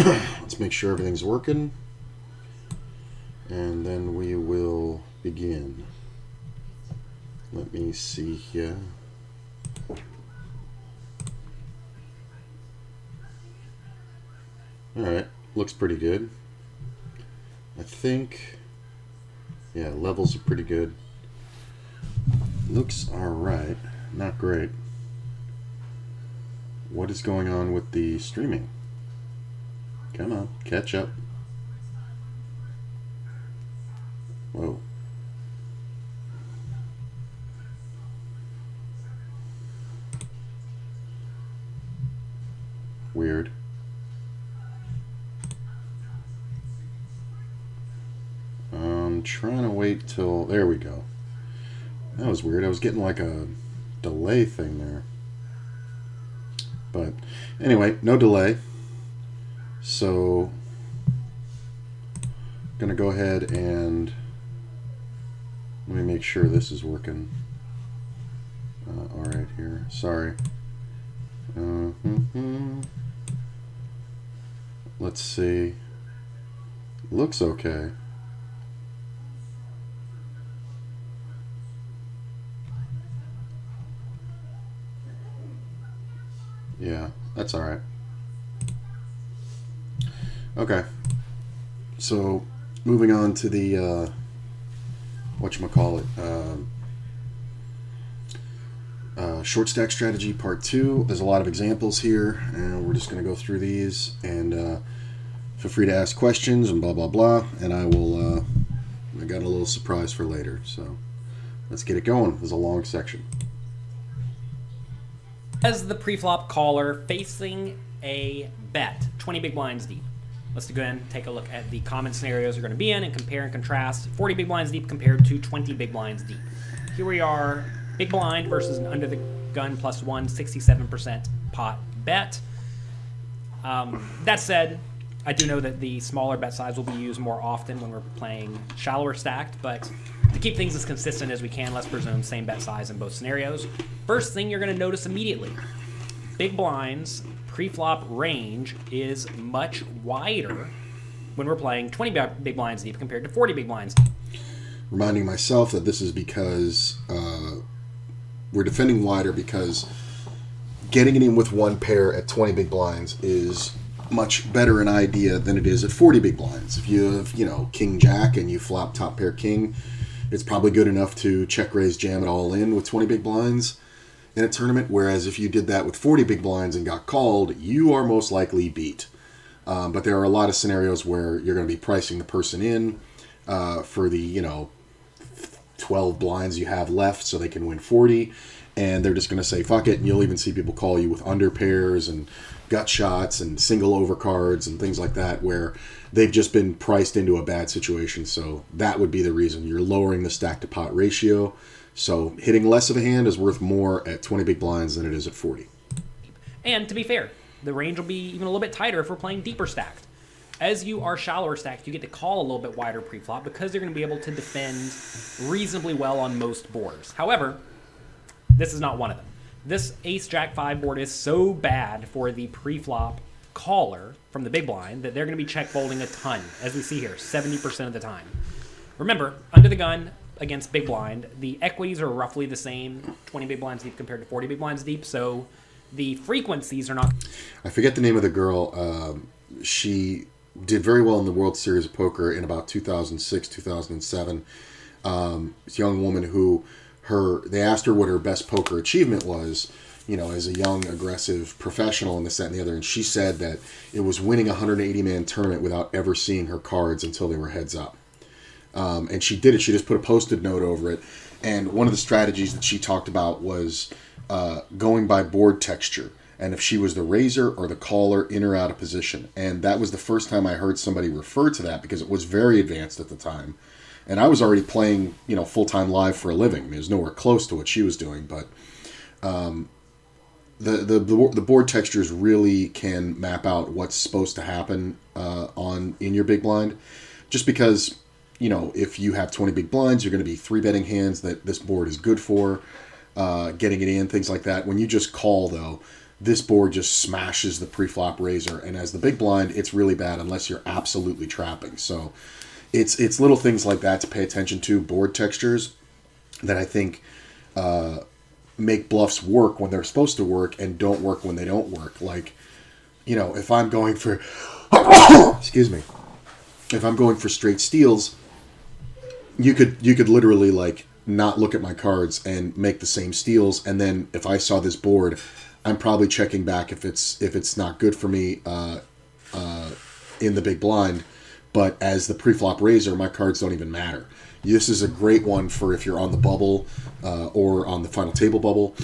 Let's make sure everything's working, and then we will begin. Let me see here. Alright, looks pretty good. I think, yeah, levels are pretty good. Looks alright, not great. What is going on with the streaming? Come on, catch up. Whoa. Weird. I'm trying to wait till... There we go. That was weird. I was getting like a delay thing there. But anyway, no delay. So I'm going to go ahead and let me make sure this is working. Alright here. Sorry. Let's see. Looks okay. Yeah, that's alright. Okay. So, moving on to the, whatchamacallit, short stack strategy part 2. There's a lot of examples here, and we're just going to go through these, and feel free to ask questions and blah blah blah, and I will, I got a little surprise for later, so let's get it going. There's a long section. As the preflop caller facing a bet, 20 big blinds deep. Let's go ahead and take a look at the common scenarios you're going to be in and compare and contrast 40 big blinds deep compared to 20 big blinds deep. Here we are, big blind versus an under the gun plus one, 67% pot bet. That said, I do know that the smaller bet size will be used more often when we're playing shallower stacked, but to keep things as consistent as we can, let's presume same bet size in both scenarios. First thing you're going to notice immediately, big blinds pre-flop range is much wider when we're playing 20 big blinds deep compared to 40 big blinds. Reminding myself that this is because we're defending wider because getting it in with one pair at 20 big blinds is much better an idea than it is at 40 big blinds. If you have, King Jack and you flop top pair King, it's probably good enough to check raise jam it all in with 20 big blinds in a tournament, whereas if you did that with 40 big blinds and got called, you are most likely beat. But there are a lot of scenarios where you're going to be pricing the person in for the, 12 blinds you have left so they can win 40, and they're just going to say fuck it, and you'll even see people call you with under pairs and gut shots and single overcards and things like that where they've just been priced into a bad situation. So that would be the reason. You're lowering the stack to pot ratio. So hitting less of a hand is worth more at 20 big blinds than it is at 40. And to be fair, the range will be even a little bit tighter if we're playing deeper stacked. As you are shallower stacked, you get to call a little bit wider pre-flop because you're going to be able to defend reasonably well on most boards. However, this is not one of them. This Ace-Jack-5 board is so bad for the pre-flop caller from the big blind that they're going to be check folding a ton, as we see here, 70% of the time. Remember, under the gun against big blind, the equities are roughly the same, 20 big blinds deep compared to 40 big blinds deep, so the frequencies are not... I forget the name of the girl. She did very well in the World Series of Poker in about 2006, 2007. This young woman who... They asked her what her best poker achievement was, as a young, aggressive professional and this, that, and the other. And she said that it was winning a 180-man tournament without ever seeing her cards until they were heads up. And she did it. She just put a Post-it note over it. And one of the strategies that she talked about was going by board texture. And if she was the raiser or the caller, in or out of position. And that was the first time I heard somebody refer to that because it was very advanced at the time. And I was already playing, full-time live for a living. I mean, it was nowhere close to what she was doing, but the board textures really can map out what's supposed to happen in your big blind. Just because, if you have 20 big blinds, you're going to be 3-betting hands that this board is good for, getting it in, things like that. When you just call, though, this board just smashes the pre-flop raiser, and as the big blind, it's really bad unless you're absolutely trapping. So it's little things like that to pay attention to, board textures, that I think make bluffs work when they're supposed to work and don't work when they don't work. Like, if I'm going for excuse me, if I'm going for straight steals, you could literally like not look at my cards and make the same steals, and then if I saw this board, I'm probably checking back if it's not good for me in the big blind. But as the pre-flop raiser, my cards don't even matter. This is a great one for if you're on the bubble or on the final table bubble.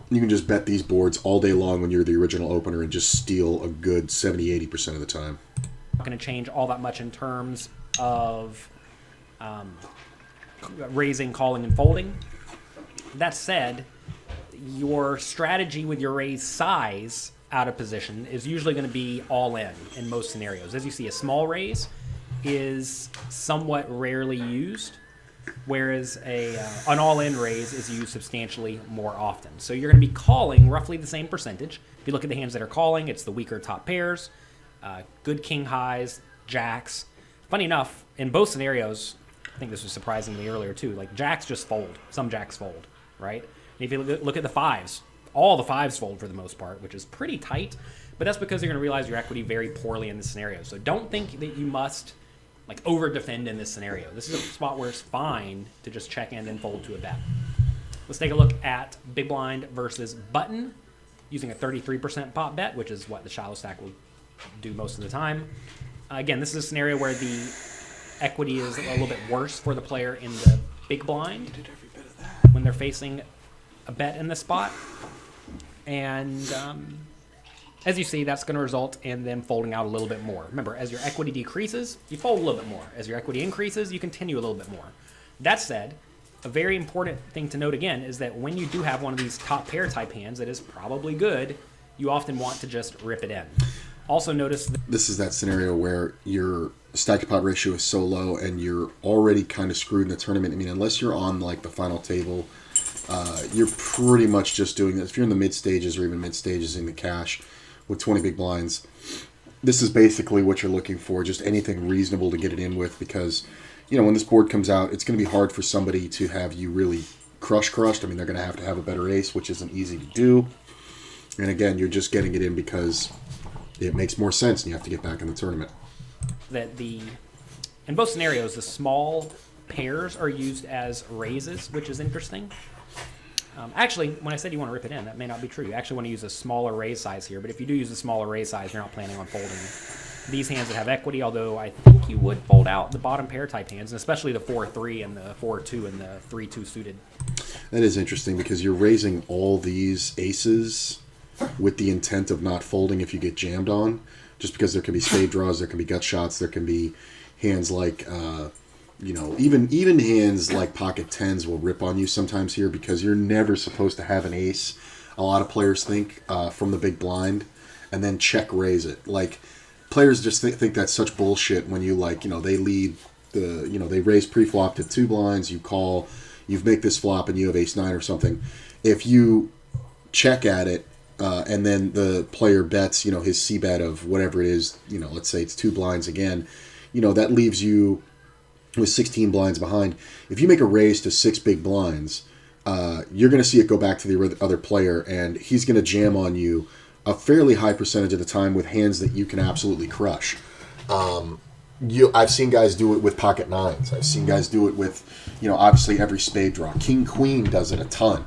You can just bet these boards all day long when you're the original opener and just steal a good 70-80% of the time. Not going to change all that much in terms of raising, calling, and folding. That said, your strategy with your raise size out of position is usually going to be all in most scenarios. As you see, a small raise is somewhat rarely used, whereas an all-in raise is used substantially more often. So you're going to be calling roughly the same percentage. If you look at the hands that are calling, it's the weaker top pairs, good king highs, jacks. Funny enough, in both scenarios, I think this was surprising to me earlier too, like jacks just fold. Some jacks fold, right? And if you look at the fives, all the fives fold for the most part, which is pretty tight, but that's because you're going to realize your equity very poorly in this scenario. So don't think that you must like over defend in this scenario. This is a spot where it's fine to just check in and fold to a bet. Let's take a look at big blind versus button using a 33% pot bet, which is what the shallow stack will do most of the time. Again, this is a scenario where the equity is a little bit worse for the player in the big blind when they're facing a bet in this spot. And as you see, that's going to result in them folding out a little bit more. Remember, as your equity decreases, you fold a little bit more. As your equity increases, you continue a little bit more. That said, a very important thing to note again is that when you do have one of these top pair type hands that is probably good, you often want to just rip it in. Also notice this is that scenario where your stack to pot ratio is so low and you're already kind of screwed in the tournament. I mean, unless you're on like the final table, you're pretty much just doing this. If you're in the mid stages or even mid stages in the cash with 20 big blinds, this is basically what you're looking for, just anything reasonable to get it in with, because when this board comes out, it's going to be hard for somebody to have you really crushed. I mean, they're going to have a better ace, which isn't easy to do. And again, you're just getting it in because it makes more sense and you have to get back in the tournament. That in both scenarios, the small pairs are used as raises, which is interesting. Actually, when I said you want to rip it in, that may not be true. You actually want to use a smaller raise size here, but if you do use a smaller raise size, you're not planning on folding these hands that have equity, although I think you would fold out the bottom pair type hands, and especially the 4-3 and the 4-2 and the 3-2 suited. That is interesting because you're raising all these aces with the intent of not folding if you get jammed on, just because there can be spade draws, there can be gut shots, there can be hands like even hands like pocket tens will rip on you sometimes here because you're never supposed to have an ace. A lot of players think from the big blind and then check raise it. Like, players just think that's such bullshit when you they lead they raise pre-flop to 2 blinds, you call, you make this flop and you have ace 9 or something. If you check at it and then the player bets his c-bet of whatever it is, let's say it's 2 blinds again, that leaves you with 16 blinds behind. If you make a raise to 6 big blinds, you're going to see it go back to the other player, and he's going to jam on you a fairly high percentage of the time with hands that you can absolutely crush. I've seen guys do it with pocket nines. I've seen guys do it with, obviously every spade draw. King, queen does it a ton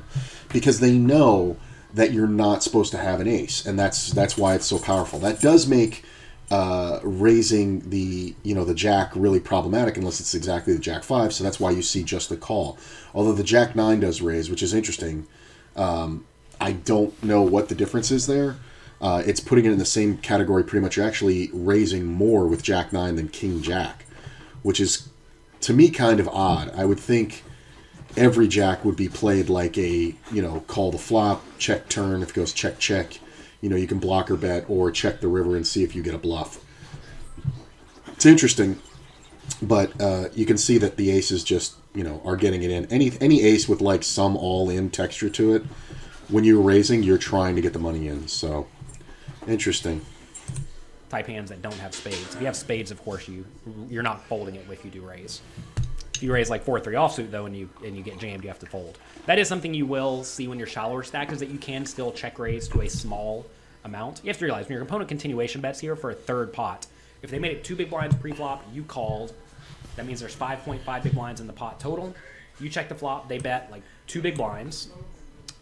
because they know that you're not supposed to have an ace, and that's why it's so powerful. That does make raising the jack really problematic unless it's exactly the jack 5, so that's why you see just the call. Although the jack 9 does raise, which is interesting. I don't know what the difference is there. It's putting it in the same category pretty much. You're actually raising more with jack 9 than king jack, which is to me kind of odd. I would think every jack would be played like a call the flop, check turn. If it goes check check, you can blocker bet or check the river and see if you get a bluff. It's interesting, but you can see that the aces just, are getting it in. Any ace with like some all-in texture to it when you're raising, you're trying to get the money in. So, interesting. Type hands that don't have spades. If you have spades, of course, you're not folding it if you do raise. If you raise like 4-3 offsuit, though, and you get jammed, you have to fold. That is something you will see when you're shallower stacked, is that you can still check raise to a small amount. You have to realize when your opponent continuation bets here for a third pot, if they made it 2 big blinds pre-flop, you called. That means there's 5.5 big blinds in the pot total. You check the flop, they bet like 2 big blinds.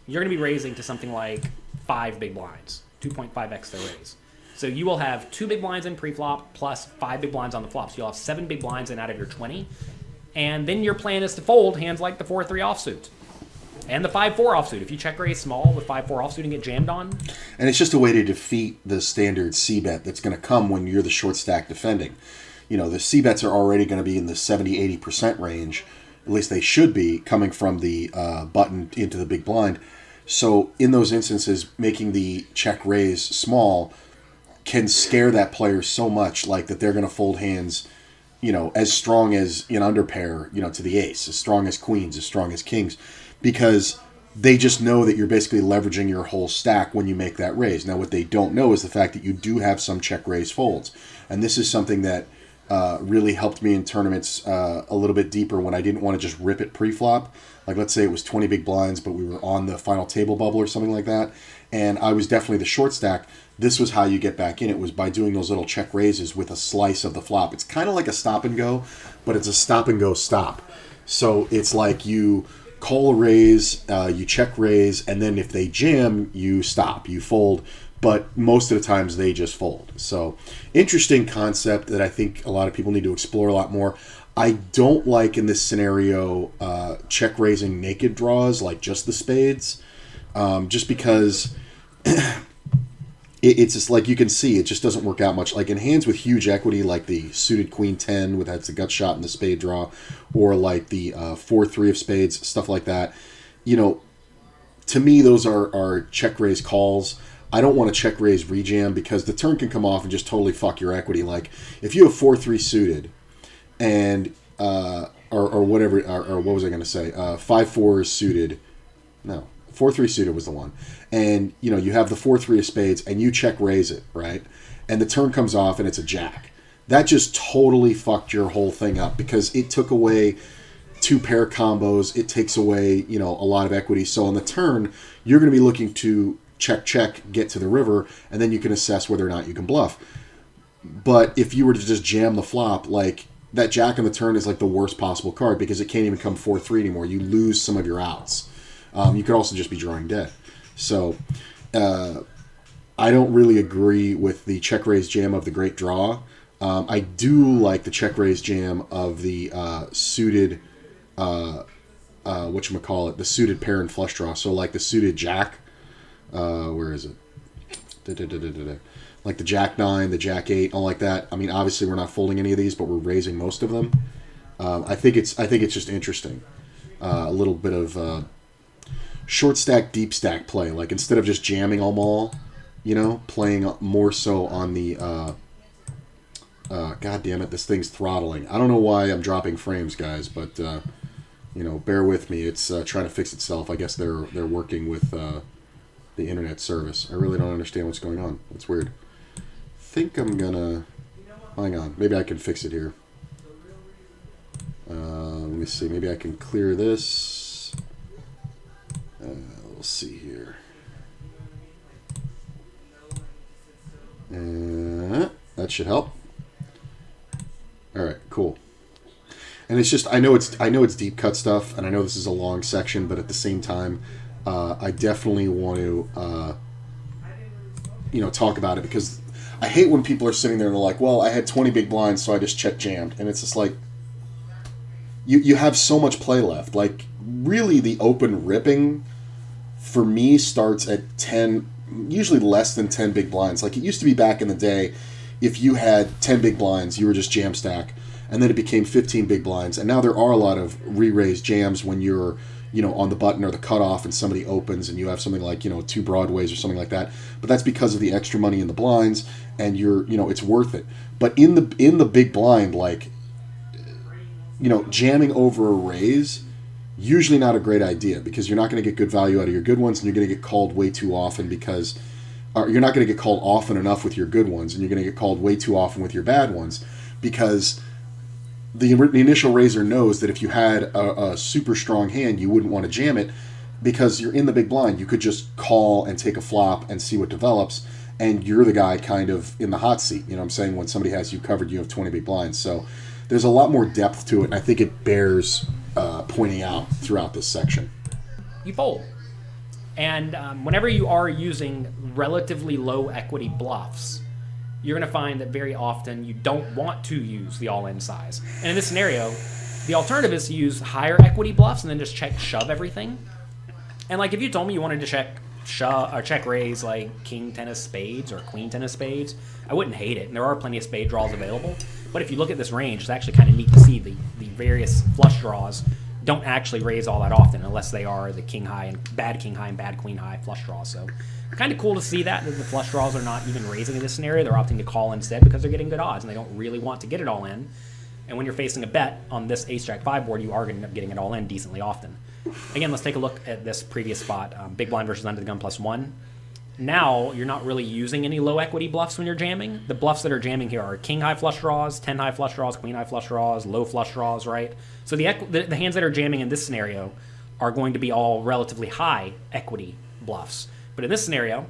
You're going to be raising to something like 5 big blinds, 2.5x their raise. So you will have 2 big blinds in pre-flop plus 5 big blinds on the flop. So you'll have 7 big blinds in out of your 20. And then your plan is to fold hands like the 4-3 offsuit and the 5-4 offsuit. If you check raise small with 5-4 offsuit and get jammed on. And it's just a way to defeat the standard C-bet that's going to come when you're the short stack defending. You know, the C-bets are already going to be in the 70-80% range. At least they should be, coming from the button into the big blind. So in those instances, making the check raise small can scare that player so much, like that they're going to fold hands, you know, as strong as an underpair, you know, to the ace, as strong as queens, as strong as kings, because they just know that you're basically leveraging your whole stack when you make that raise. Now, what they don't know is the fact that you do have some check raise folds. And this is something that really helped me in tournaments a little bit deeper when I didn't want to just rip it pre-flop. Like, let's say it was 20 big blinds, but we were on the final table bubble or something like that, and I was definitely the short stack. This was how you get back in. It was by doing those little check raises with a slice of the flop. It's kind of like a stop and go, but it's a stop and go stop. So it's like you call a raise, you check raise, and then if they jam, you stop, you fold. But most of the times they just fold. So interesting concept that I think a lot of people need to explore a lot more. I don't like in this scenario check raising naked draws, like just the spades, just because it's just like you can see it just doesn't work out much. Like in hands with huge equity, like the suited queen 10 with that's the gut shot and the spade draw, or like the 4-3 of spades, stuff like that. You know, to me those are check raise calls. I don't want to check raise rejam because the turn can come off and just totally fuck your equity. Like if you have 4-3 suited and or whatever, or what was I going to say? 5-4 suited. No, 4-3 suited was the one. And you know you have the 4-3 of spades and you check raise it, right? And the turn comes off and it's a jack. That just totally fucked your whole thing up because it took away 2 pair combos. It takes away, you know, a lot of equity. So on the turn, you're going to be looking to check, get to the river, and then you can assess whether or not you can bluff. But if you were to just jam the flop, like that jack on the turn is like the worst possible card because it can't even come 4-3 anymore. You lose some of your outs. You could also just be drawing dead. So I don't really agree with the check raise jam of the great draw. I do like the check raise jam of the suited whatchamacallit, the suited pair and flush draw. So like the suited jack. Where is it? Like the jack 9, the jack 8, all like that. I mean, obviously we're not folding any of these, but we're raising most of them. I think it's just interesting. A little bit of short stack, deep stack play. Like instead of just jamming them all, you know, playing more so on the. God damn it, this thing's throttling. I don't know why I'm dropping frames, guys, but you know, bear with me. It's trying to fix itself. I guess they're working with the internet service. I really don't understand what's going on. It's weird. I think I'm gonna hang on. Maybe I can fix it here. Let me see. Maybe I can clear this. We'll see here. That should help. All right, cool. And it's just I know it's deep cut stuff, and I know this is a long section, but at the same time, I definitely want to talk about it because I hate when people are sitting there and they're like, well, I had 20 big blinds, so I just check jammed, and it's just like you have so much play left. Like really, the open ripping for me starts at 10, usually less than 10 big blinds. Like it used to be back in the day. If you had 10 big blinds, you were just jam stack, and then it became 15 big blinds. And now there are a lot of re-raised jams when you're, on the button or the cutoff and somebody opens and you have something like, 2 broadways or something like that. But that's because of the extra money in the blinds and you're, it's worth it. But in the big blind, like, jamming over a raise, usually not a great idea, because you're not going to get good value out of your good ones, and you're going to get called way too often because you're not going to get called often enough with your good ones, and you're going to get called way too often with your bad ones, because the initial raiser knows that if you had a super strong hand, you wouldn't want to jam it, because you're in the big blind. You could just call and take a flop and see what develops, and you're the guy kind of in the hot seat. You know what I'm saying? When somebody has you covered, you have 20 big blinds. So there's a lot more depth to it, and I think it bears pointing out throughout this section. You fold. And whenever you are using relatively low equity bluffs, you're going to find that very often you don't want to use the all-in size. And in this scenario, the alternative is to use higher equity bluffs and then just check shove everything. And like if you told me you wanted to check shove or check raise like king 10 of spades or queen 10 of spades, I wouldn't hate it. And there are plenty of spade draws available. But if you look at this range, it's actually kind of neat to see the various flush draws don't actually raise all that often unless they are the king high and bad queen high flush draws. So kind of cool to see that the flush draws are not even raising in this scenario. They're opting to call instead because they're getting good odds and they don't really want to get it all in. And when you're facing a bet on this ace-jack-5 board, you are going to end up getting it all in decently often. Again, let's take a look at this previous spot, big blind versus under the gun +1. Now, you're not really using any low equity bluffs when you're jamming. The bluffs that are jamming here are king high flush draws, 10 high flush draws, queen high flush draws, low flush draws, right? So the hands that are jamming in this scenario are going to be all relatively high equity bluffs. But in this scenario,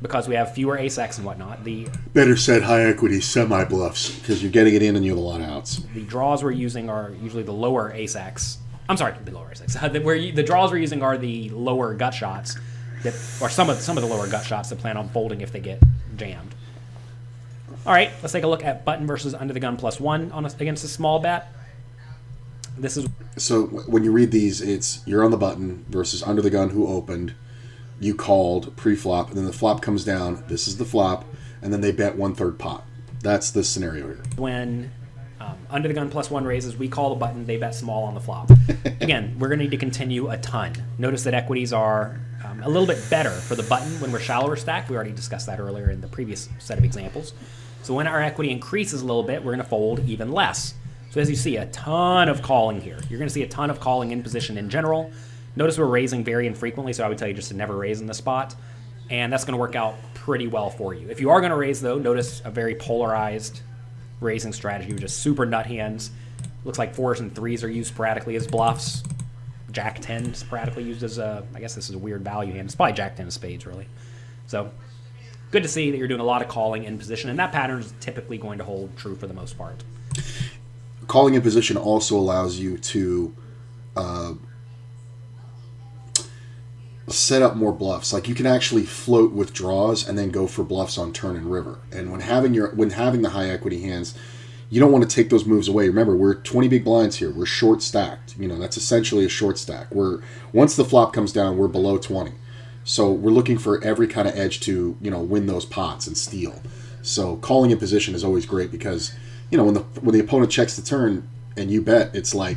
because we have fewer ace-x and whatnot, the better said high equity semi-bluffs, because you're getting it in and you have a lot of outs. The draws we're using are usually the lower ace-x. I'm sorry, the lower ace-x. The draws we're using are the lower gut shots, or some of the lower gut shots that plan on folding if they get jammed. All right, let's take a look at button versus under the gun +1 against a small bet. This is so when you read these, it's you're on the button versus under the gun who opened. You called pre-flop, and then the flop comes down. This is the flop, and then they bet 1/3 pot. That's the scenario here. When under the gun +1 raises, we call the button. They bet small on the flop. Again, we're going to need to continue a ton. Notice that equities are a little bit better for the button when we're shallower stacked. We already discussed that earlier in the previous set of examples. So when our equity increases a little bit, we're going to fold even less. So as you see, a ton of calling here. You're going to see a ton of calling in position in general. Notice we're raising very infrequently, so I would tell you just to never raise in this spot. And that's going to work out pretty well for you. If you are going to raise, though, notice a very polarized raising strategy with just super nut hands. Looks like 4s and 3s are used sporadically as bluffs. Jack 10 sporadically used as a, I guess this is a weird value hand. It's probably Jack 10 of spades, really. So good to see that you're doing a lot of calling in position, and that pattern is typically going to hold true for the most part. Calling in position also allows you to set up more bluffs. Like you can actually float with draws and then go for bluffs on turn and river. And when having the high equity hands, you don't want to take those moves away. Remember, we're 20 big blinds here. We're short stacked. You know, that's essentially a short stack. Once the flop comes down, we're below 20. So we're looking for every kind of edge to, you know, win those pots and steal. So calling in position is always great because, you know, when the opponent checks the turn and you bet, it's like,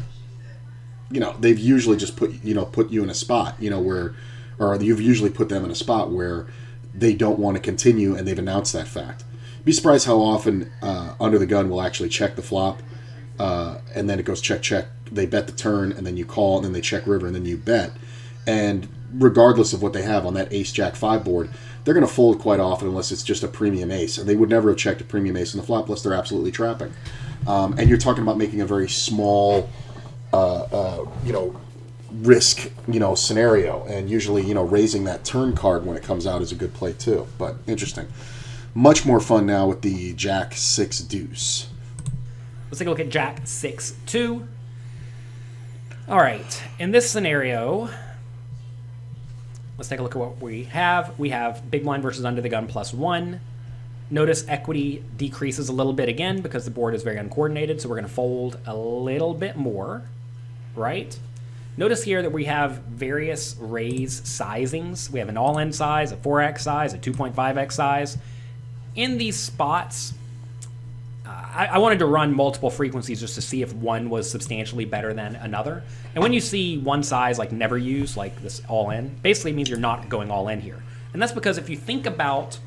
you know, they've usually just put you in a spot, you know, or you've usually put them in a spot where they don't want to continue and they've announced that fact. Be surprised how often under the gun will actually check the flop and then it goes check, check. They bet the turn and then you call and then they check river and then you bet. And regardless of what they have on that ace-jack-5 board, they're going to fold quite often unless it's just a premium ace. And they would never have checked a premium ace on the flop unless they're absolutely trapping. And you're talking about making a very small, risk, scenario. And usually, raising that turn card when it comes out is a good play too. But interesting. Much more fun now with the Jack 6 deuce. Let's take a look at Jack 6-2. All right. In this scenario, let's take a look at what we have. We have big blind versus under the gun +1. Notice equity decreases a little bit again because the board is very uncoordinated, so we're going to fold a little bit more, right? Notice here that we have various raise sizings. We have an all-in size, a 4x size, a 2.5x size. In these spots, I wanted to run multiple frequencies just to see if one was substantially better than another. And when you see one size like never used, like this all-in, basically it means you're not going all in here. And that's because if you think about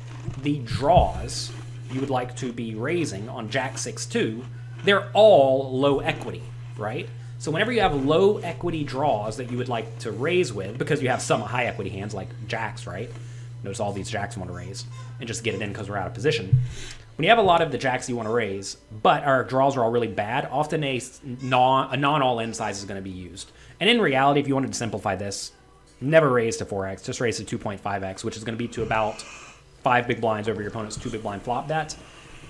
the draws you would like to be raising on Jack 6-2, they're all low equity, right? So whenever you have low equity draws that you would like to raise with, because you have some high equity hands like jacks, right? Notice all these jacks want to raise and just get it in because we're out of position. When you have a lot of the jacks you want to raise, but our draws are all really bad, often a non-all-in size is going to be used. And in reality, if you wanted to simplify this, never raise to 4x, just raise to 2.5x, which is going to be to about 5 big blinds over your opponent's 2 big blind flop bet.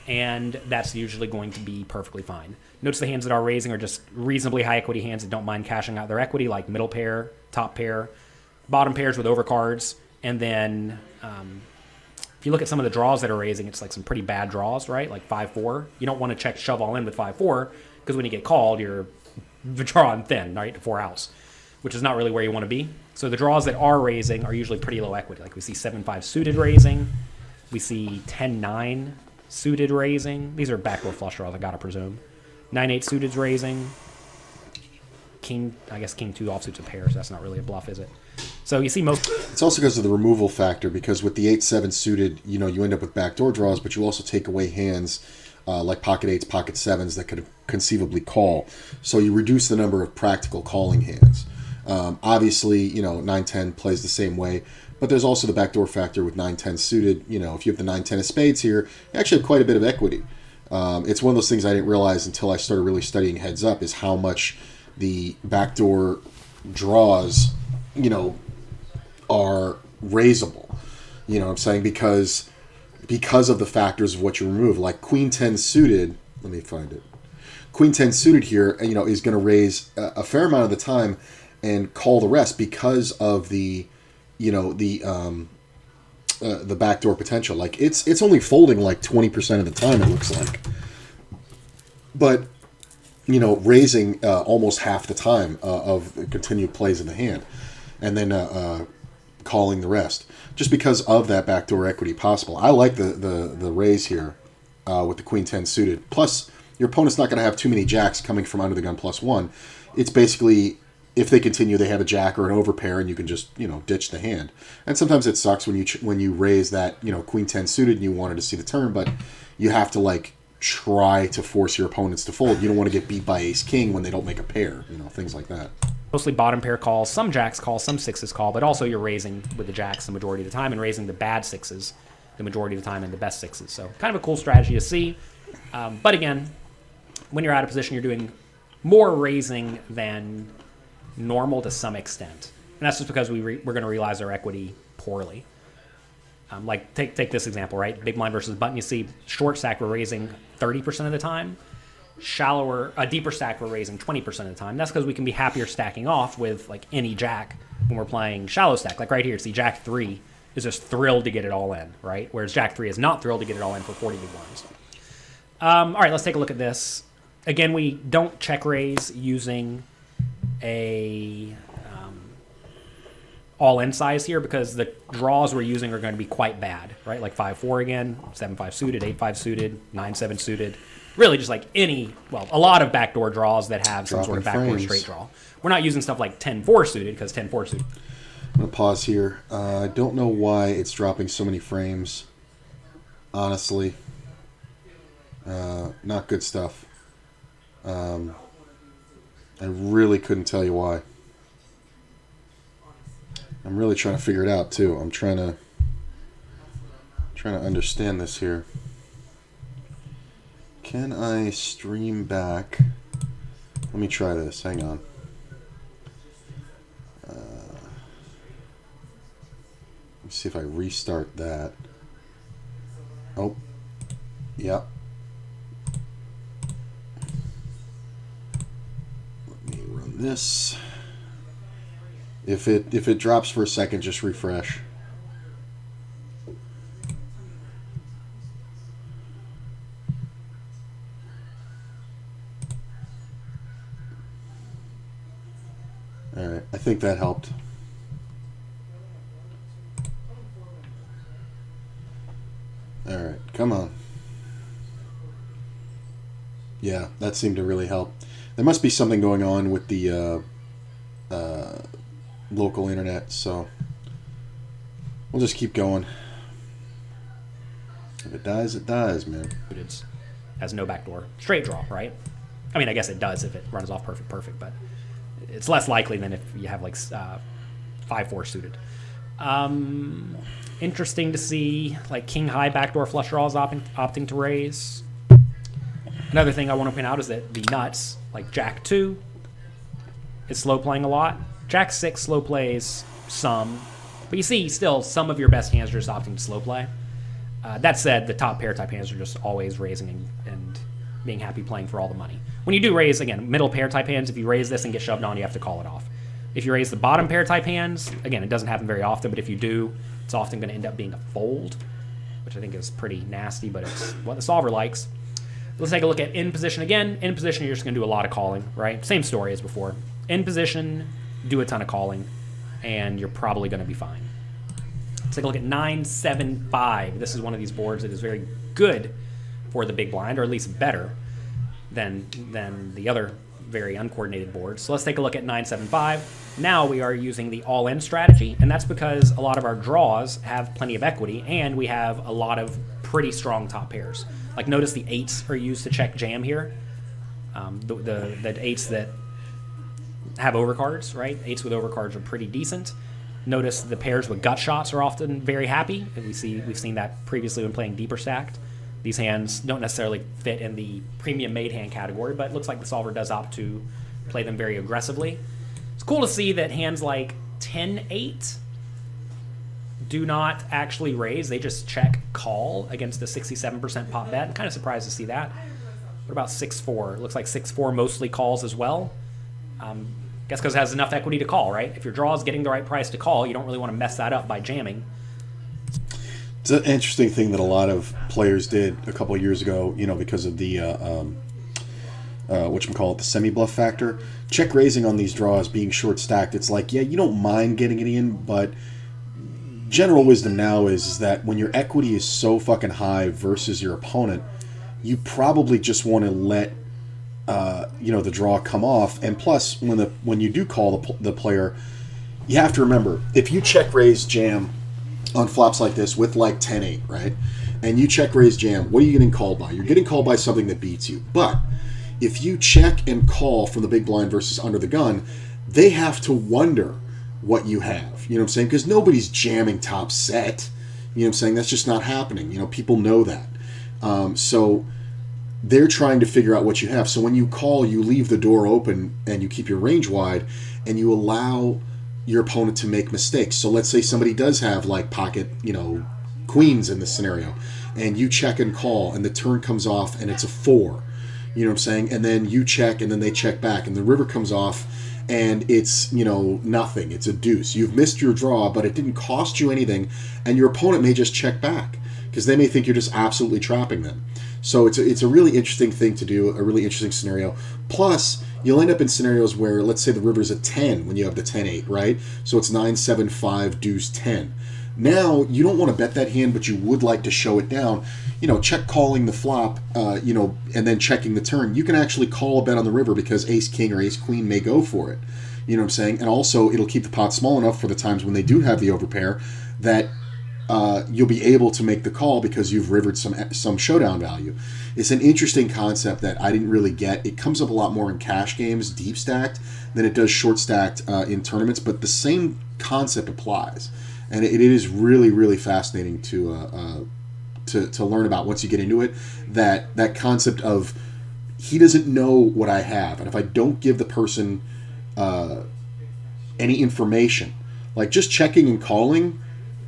And that's usually going to be perfectly fine. Notice the hands that are raising are just reasonably high equity hands that don't mind cashing out their equity, like middle pair, top pair, bottom pairs with overcards, and then if you look at some of the draws that are raising, it's like some pretty bad draws, right? Like 5-4. You don't want to check shove all in with 5-4 because when you get called, you're drawing thin, right, to 4 outs, which is not really where you want to be. So the draws that are raising are usually pretty low equity. Like we see 7-5 suited raising, we see 10-9 suited raising. These are backdoor flush draws, I gotta presume. 9-8 suited raising. King, I guess King 2 offsuits a pair, so that's not really a bluff, is it? So you see most... It's also because of the removal factor, because with the 8-7 suited, you know, you end up with backdoor draws, but you also take away hands like pocket 8s, pocket 7s that could conceivably call. So you reduce the number of practical calling hands. Obviously, you know, 9-10 plays the same way, but there's also the backdoor factor with 9-10 suited. You know, if you have the 9-10 of spades here, you actually have quite a bit of equity. It's one of those things I didn't realize until I started really studying heads up, is how much the backdoor draws, you know, are raisable. You know what I'm saying? Because of the factors of what you remove. Like Queen 10 suited, let me find it. Queen 10 suited here, you know, is going to raise a fair amount of the time and call the rest because of the, you know, the backdoor potential. Like it's only folding like 20% of the time, it looks like. But, you know, raising almost half the time of the continued plays in the hand. And then calling the rest, just because of that backdoor equity possible. I like the raise here with the Queen 10 suited. Plus, your opponent's not going to have too many jacks coming from under the gun +1. It's basically, if they continue, they have a jack or an overpair, and you can just, you know, ditch the hand. And sometimes it sucks when you raise that, you know, Queen 10 suited and you wanted to see the turn, but you have to like try to force your opponents to fold. You don't want to get beat by ace king when they don't make a pair, you know, things like that. Mostly bottom pair calls, some jacks call, some sixes call, but also you're raising with the jacks the majority of the time and raising the bad sixes the majority of the time and the best sixes. So kind of a cool strategy to see. But again, when you're out of position, you're doing more raising than normal to some extent. And that's just because we're going to realize our equity poorly. Like take this example, right? Big blind versus button. You see short stack we're raising 30% of the time. Deeper stack we're raising 20% of the time. That's because we can be happier stacking off with like any jack when we're playing shallow stack. Like right here, see Jack 3 is just thrilled to get it all in, right? Whereas Jack 3 is not thrilled to get it all in for 40 big blinds. All right, let's take a look at this. Again, we don't check raise using a all-in size here because the draws we're using are going to be quite bad, right? Like 5-4 again, 7-5 suited, 8-5 suited, 9-7 suited. Really just like a lot of backdoor draws that have some sort of backdoor straight draw. We're not using stuff like 10-4 suited because 10-4 suited. I'm going to pause here. I don't know why it's dropping so many frames. Honestly. Not good stuff. I really couldn't tell you why. I'm really trying to figure it out too. I'm trying to understand this here. Can I stream back? Let me try this. Hang on. Let me see if I restart that. Oh, yeah. Let me run this. If it drops for a second, just refresh. All right, I think that helped. All right, come on. Yeah, that seemed to really help. There must be something going on with the local internet, so we'll just keep going. If it dies, it dies, man. It has no backdoor. Straight draw, right? I mean, I guess it does if it runs off perfect, but it's less likely than if you have like 5-4 suited. Interesting to see like king high backdoor flush draws opting to raise. Another thing I want to point out is that the nuts, like Jack 2, is slow playing a lot. Jack 6 slow plays some, but you see still some of your best hands are just opting to slow play. That said, the top pair type hands are just always raising and being happy playing for all the money. When you do raise, again, middle pair type hands, if you raise this and get shoved on, you have to call it off. If you raise the bottom pair type hands, again, it doesn't happen very often, but if you do, it's often going to end up being a fold, which I think is pretty nasty, but it's what the solver likes. Let's take a look at in position again. In position, you're just going to do a lot of calling, right? Same story as before. In position, do a ton of calling, and you're probably going to be fine. Let's take a look at 9-7-5. This is one of these boards that is very good for the big blind, or at least better than the other very uncoordinated boards. So let's take a look at 9-7-5. Now we are using the all-in strategy, and that's because a lot of our draws have plenty of equity, and we have a lot of pretty strong top pairs. Like notice the 8s are used to check jam here. The 8s that have overcards, right? 8s with overcards are pretty decent. Notice the pairs with gut shots are often very happy. And we've seen that previously when playing deeper stacked. These hands don't necessarily fit in the premium made hand category, but it looks like the solver does opt to play them very aggressively. It's cool to see that hands like 10-8 do not actually raise. They just check call against the 67% pot bet. I'm kind of surprised to see that. What about 6-4? It looks like 6-4 mostly calls as well. Guess because it has enough equity to call, right? If your draw is getting the right price to call, you don't really want to mess that up by jamming. It's an interesting thing that a lot of players did a couple of years ago, because of the the semi-bluff factor. Check raising on these draws being short stacked. It's like, yeah, you don't mind getting it in, but general wisdom now is that when your equity is so fucking high versus your opponent, you probably just want to let the draw come off. And plus, when you do call the player, you have to remember, if you check raise jam on flops like this with like 10-8, right? And you check raise jam, what are you getting called by? You're getting called by something that beats you. But if you check and call from the big blind versus under the gun, they have to wonder what you have. You know what I'm saying? Because nobody's jamming top set. You know what I'm saying? That's just not happening. People know that. So they're trying to figure out what you have. So when you call, you leave the door open and you keep your range wide and you allow your opponent to make mistakes. So let's say somebody does have like pocket, queens in this scenario, and you check and call and the turn comes off and it's a 4. You know what I'm saying? And then you check and then they check back and the river comes off and it's, nothing. It's a deuce. You've missed your draw, but it didn't cost you anything, and your opponent may just check back because they may think you're just absolutely trapping them. So it's a really interesting thing to do, a really interesting scenario. Plus, you'll end up in scenarios where, let's say the river's a 10 when you have the 10-8, right? So it's 9-7-5, deuce 10. Now, you don't want to bet that hand, but you would like to show it down. Check calling the flop, and then checking the turn. You can actually call a bet on the river because ace-king or ace-queen may go for it. You know what I'm saying? And also, it'll keep the pot small enough for the times when they do have the overpair that you'll be able to make the call because you've rivered some showdown value. It's an interesting concept that I didn't really get. It comes up a lot more in cash games, deep stacked, than it does short stacked in tournaments, but the same concept applies. And it is really, really fascinating to learn about once you get into it, that concept of he doesn't know what I have, and if I don't give the person any information, like just checking and calling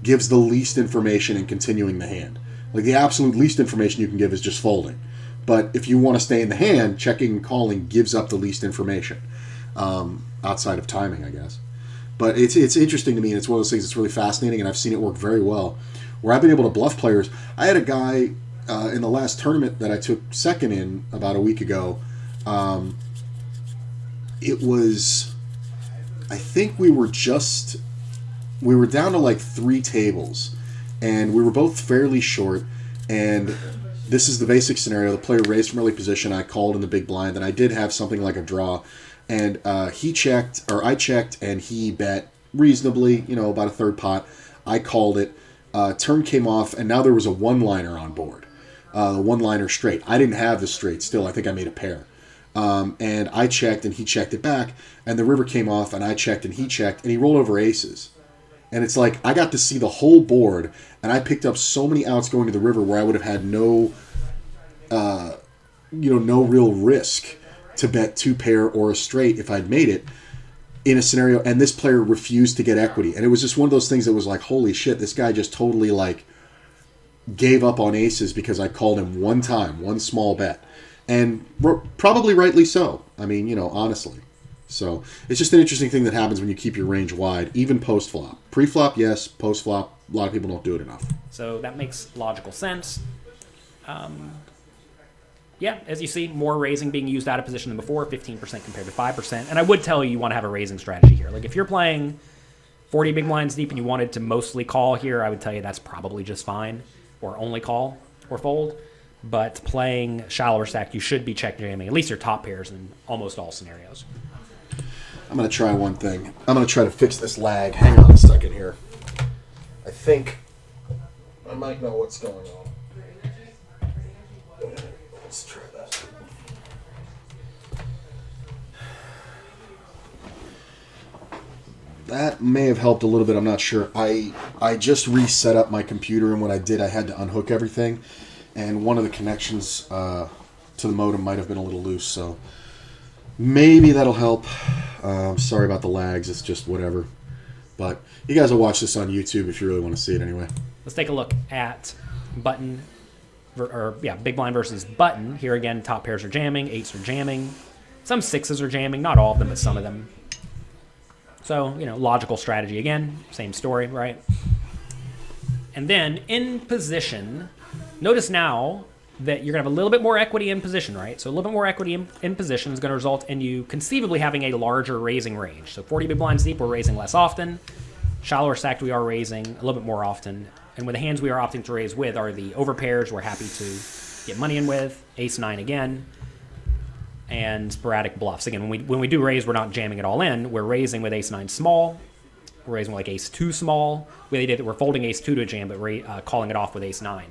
gives the least information and continuing the hand. Like the absolute least information you can give is just folding. But if you want to stay in the hand, checking and calling gives up the least information, outside of timing, I guess. But it's interesting to me, and it's one of those things that's really fascinating, and I've seen it work very well. Where I've been able to bluff players. I had a guy in the last tournament that I took second in about a week ago. It was, I think we were down to like 3 tables, and we were both fairly short, and this is the basic scenario. The player raised from early position. I called in the big blind, and I did have something like a draw, and he checked, or I checked, and he bet reasonably, about a third pot. I called it. Turn came off, and now there was a one-liner on board. One-liner straight. I didn't have the straight still. I think I made a pair. And I checked, and he checked it back, and the river came off, and I checked, and he checked, and he rolled over aces. And it's like, I got to see the whole board, and I picked up so many outs going to the river where I would have had no real risk to bet 2-pair or a straight if I'd made it in a scenario, and this player refused to get equity. And it was just one of those things that was like, holy shit, this guy just totally like gave up on aces because I called him one time, one small bet. And probably rightly so. I mean, honestly. So it's just an interesting thing that happens when you keep your range wide, even post-flop. Pre-flop, yes. Post-flop, a lot of people don't do it enough. So that makes logical sense. Yeah, as you see, more raising being used out of position than before, 15% compared to 5%. And I would tell you want to have a raising strategy here. Like if you're playing 40 big blinds deep and you wanted to mostly call here, I would tell you that's probably just fine, or only call or fold. But playing shallower stack, you should be check jamming at least your top pairs in almost all scenarios. I'm going to try one thing. I'm going to try to fix this lag. Hang on a second here. I think I might know what's going on. Let's try that. That may have helped a little bit. I'm not sure. I just reset up my computer, and when I did, I had to unhook everything. And one of the connections to the modem might have been a little loose, so maybe that'll help. Sorry about the lags. It's just whatever. But you guys will watch this on YouTube if you really want to see it anyway. Let's take a look at big blind versus button. Here again, top pairs are jamming, eights are jamming. Some sixes are jamming, not all of them, but some of them. So, logical strategy again, same story, right? And then in position, notice now that you're going to have a little bit more equity in position, right? So a little bit more equity in position is going to result in you conceivably having a larger raising range. So 40 big blinds deep, we're raising less often. Shallower stacked, we are raising a little bit more often. And with the hands we are opting to raise with are the overpairs we're happy to get money in with, ace-9 again, and sporadic bluffs. Again, when we do raise, we're not jamming it all in. We're raising with ace-9 small. We're raising with like ace-2 small. We're folding ace-2 to a jam, but calling it off with ace-9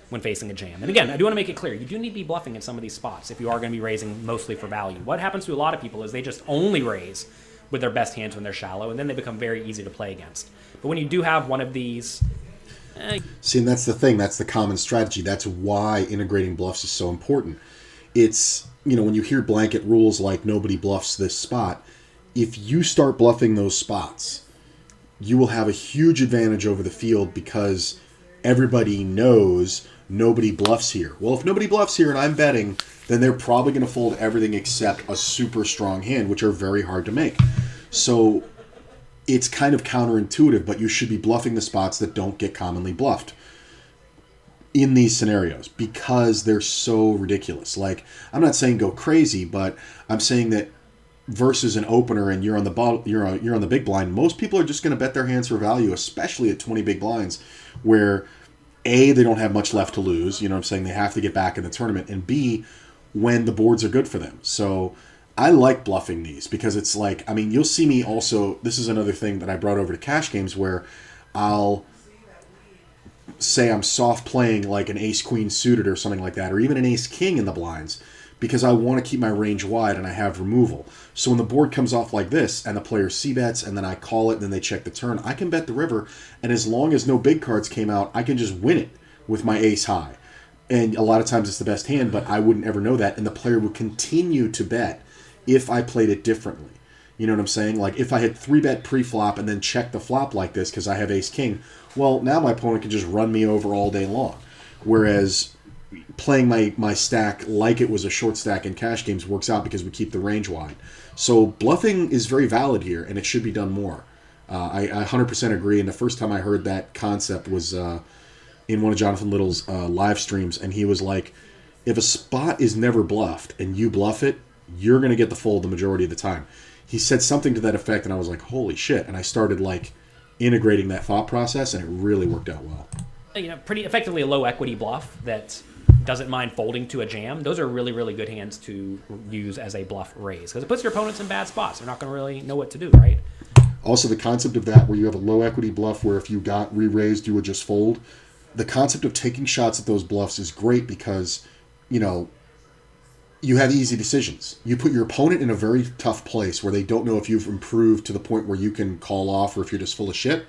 when facing a jam. And again, I do want to make it clear, you do need to be bluffing in some of these spots if you are going to be raising mostly for value. What happens to a lot of people is they just only raise with their best hands when they're shallow, and then they become very easy to play against. But when you do have one of these... See, and that's the thing. That's the common strategy. That's why integrating bluffs is so important. It's, when you hear blanket rules like nobody bluffs this spot, if you start bluffing those spots, you will have a huge advantage over the field because everybody knows nobody bluffs here. Well, if nobody bluffs here and I'm betting, then they're probably going to fold everything except a super strong hand, which are very hard to make. So it's kind of counterintuitive, but you should be bluffing the spots that don't get commonly bluffed in these scenarios because they're so ridiculous. Like, I'm not saying go crazy, but I'm saying that versus an opener and you're on the big blind, most people are just going to bet their hands for value, especially at 20 big blinds, where A, they don't have much left to lose. You know what I'm saying? They have to get back in the tournament. And B, when the boards are good for them. So I like bluffing these because it's like, you'll see me also, this is another thing that I brought over to cash games where I'll say I'm soft playing like an ace-queen suited or something like that, or even an ace-king in the blinds, because I want to keep my range wide and I have removal. So when the board comes off like this and the player c-bets and then I call it and then they check the turn, I can bet the river, and as long as no big cards came out, I can just win it with my ace high. And a lot of times it's the best hand, but I wouldn't ever know that, and the player would continue to bet if I played it differently. You know what I'm saying? Like if I had 3-bet pre-flop and then check the flop like this because I have ace-king, well, now my opponent can just run me over all day long. Whereas playing my stack like it was a short stack in cash games works out because we keep the range wide. So bluffing is very valid here, and it should be done more. I 100% agree, and the first time I heard that concept was in one of Jonathan Little's live streams, and he was like, if a spot is never bluffed and you bluff it, you're going to get the fold the majority of the time. He said something to that effect, and I was like, holy shit, and I started integrating that thought process, and it really worked out well. Pretty effectively a low equity bluff that doesn't mind folding to a jam. Those are really, really good hands to use as a bluff raise because it puts your opponents in bad spots. They're not going to really know what to do, right? Also, the concept of that where you have a low equity bluff where if you got re-raised, you would just fold. The concept of taking shots at those bluffs is great because, you have easy decisions. You put your opponent in a very tough place where they don't know if you've improved to the point where you can call off or if you're just full of shit.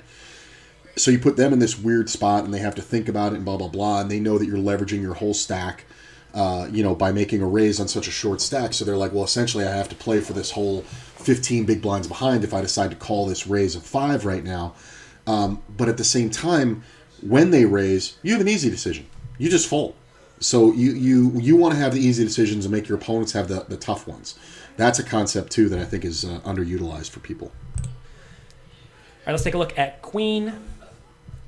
So you put them in this weird spot and they have to think about it and blah, blah, blah. And they know that you're leveraging your whole stack, by making a raise on such a short stack. So they're like, well, essentially I have to play for this whole 15 big blinds behind if I decide to call this raise of 5 right now. But at the same time, when they raise, you have an easy decision. You just fold. So you want to have the easy decisions and make your opponents have the tough ones. That's a concept, too, that I think is underutilized for people. All right, let's take a look at Queen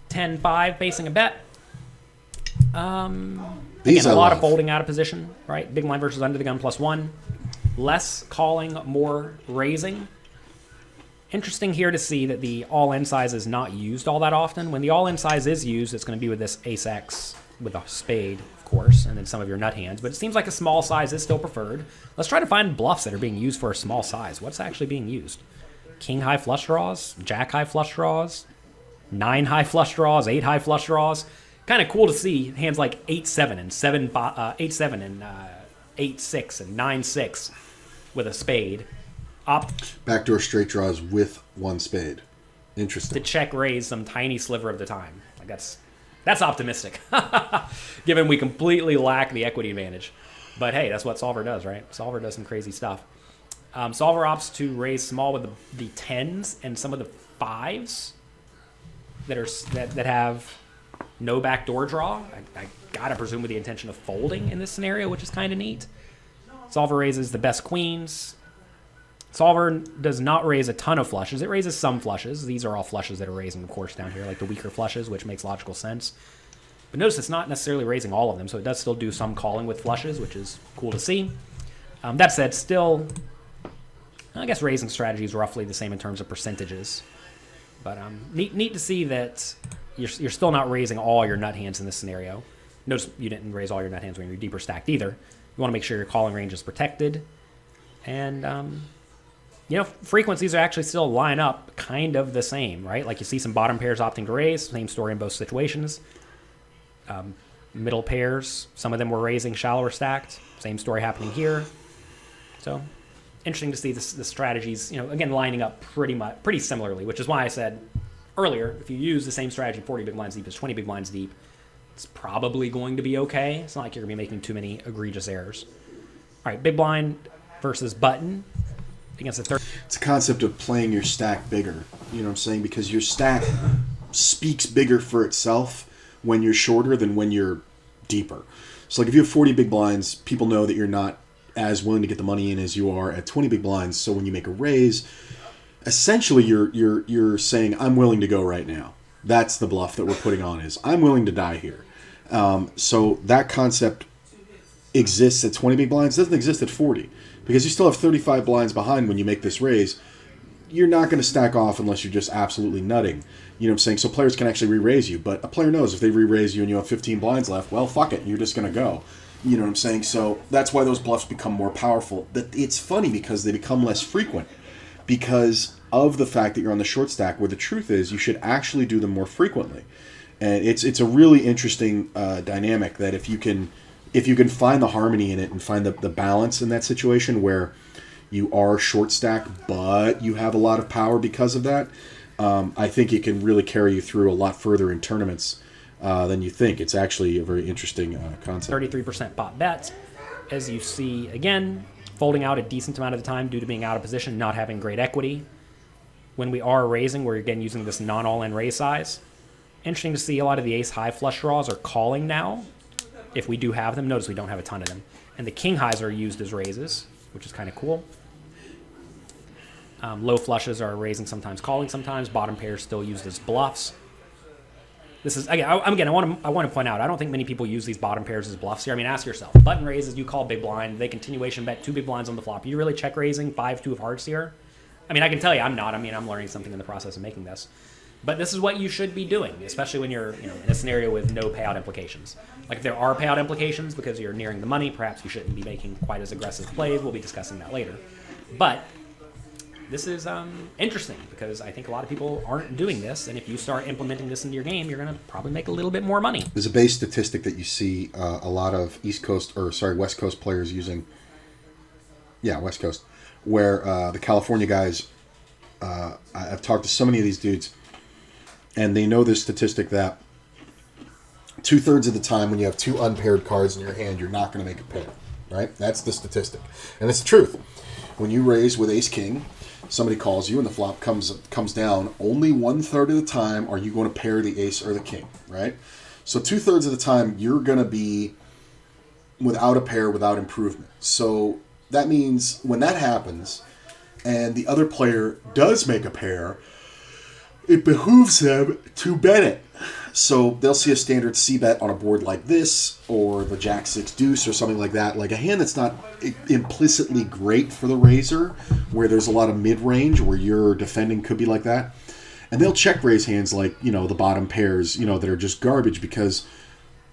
10-5 facing a bet. Again, a lot of folding out of position, right? Big blind versus under the gun +1. Less calling, more raising. Interesting here to see that the all-in size is not used all that often. When the all-in size is used, it's going to be with this ace-x with a spade, of course, and then some of your nut hands. But it seems like a small size is still preferred. Let's try to find bluffs that are being used for a small size. What's actually being used? King high flush draws, jack high flush draws, 9 high flush draws, 8 high flush draws. Kind of cool to see hands like 8-7 and 8-7 and 8-6 and 9-6 with a spade. Backdoor straight draws with 1 spade. Interesting. To check raise some tiny sliver of the time. Like that's optimistic, given we completely lack the equity advantage. But hey, that's what Solver does, right? Solver does some crazy stuff. Solver opts to raise small with the 10s and some of the 5s that have no backdoor draw. I gotta presume with the intention of folding in this scenario, which is kind of neat. Solver raises the best queens. Solver does not raise a ton of flushes. It raises some flushes. These are all flushes that are raising, of course, down here, like the weaker flushes, which makes logical sense. But notice it's not necessarily raising all of them, so it does still do some calling with flushes, which is cool to see. That said, still, I guess raising strategy is roughly the same in terms of percentages. But neat to see that you're still not raising all your nut hands in this scenario. Notice you didn't raise all your nut hands when you're deeper stacked either. You want to make sure your calling range is protected. And, frequencies are actually still line up kind of the same, right? Like you see some bottom pairs opting to raise, same story in both situations. Middle pairs, some of them were raising shallower stacked, same story happening here. So interesting to see the strategies, again, lining up pretty similarly, which is why I said earlier, if you use the same strategy 40 big blinds deep as 20 big blinds deep, it's probably going to be okay. It's not like you're going to be making too many egregious errors. All right, big blind versus button against the third. It's a concept of playing your stack bigger. You know what I'm saying? Because your stack speaks bigger for itself when you're shorter than when you're deeper. So like if you have 40 big blinds, people know that you're not as willing to get the money in as you are at 20 big blinds. So when you make a raise, essentially you're saying, I'm willing to go right now. That's the bluff that we're putting on, is I'm willing to die here. So that concept exists at 20 big blinds, doesn't exist at 40. Because you still have 35 blinds behind when you make this raise. You're not going to stack off unless you're just absolutely nutting. You know what I'm saying? So players can actually re-raise you. But a player knows if they re-raise you and you have 15 blinds left, well, fuck it. You're just going to go. You know what I'm saying? So that's why those bluffs become more powerful. But it's funny because they become less frequent because of the fact that you're on the short stack, where the truth is you should actually do them more frequently. And it's a really interesting dynamic that if you can find the harmony in it and find the balance in that situation where you are short stack, but you have a lot of power because of that, I think it can really carry you through a lot further in tournaments than you think. It's actually a very interesting concept. 33% pot bets. As you see, again, folding out a decent amount of the time due to being out of position, not having great equity. When we are raising, we're again using this non-all-in raise size. Interesting to see a lot of the ace-high flush draws are calling now. If we do have them, notice we don't have a ton of them. And the king highs are used as raises, which is kind of cool. Low flushes are raising sometimes, calling sometimes. Bottom pairs still used as bluffs. This is again. I want to point out. I don't think many people use these bottom pairs as bluffs here. I mean, ask yourself. Button raises, you call big blind. They continuation bet 2 big blinds on the flop. Are you really check raising 5-2 of hearts here? I mean, I can tell you, I'm not. I mean, I'm learning something in the process of making this. But this is what you should be doing, especially when you're in a scenario with no payout implications. Like if there are payout implications because you're nearing the money, perhaps you shouldn't be making quite as aggressive plays. We'll be discussing that later. But this is interesting because I think a lot of people aren't doing this, and if you start implementing this into your game, you're going to probably make a little bit more money. There's a base statistic that you see a lot of West Coast players using Yeah, West Coast, where the California guys. I've talked to so many of these dudes, and they know this statistic that 2/3 of the time when you have two unpaired cards in your hand, you're not going to make a pair. Right? That's the statistic, and it's the truth. When you raise with Ace King, somebody calls you and the flop comes down. Only 1/3 of the time are you going to pair the Ace or the King. Right? So 2/3 of the time you're going to be without a pair, without improvement. So that means when that happens, and the other player does make a pair, it behooves them to bet it. So they'll see a standard C-bet on a board like this, or the Jack-6 deuce, or something like that. Like a hand that's not implicitly great for the raiser, where there's a lot of mid-range, where your defending could be like that. And they'll check raise hands like, the bottom pairs, that are just garbage, because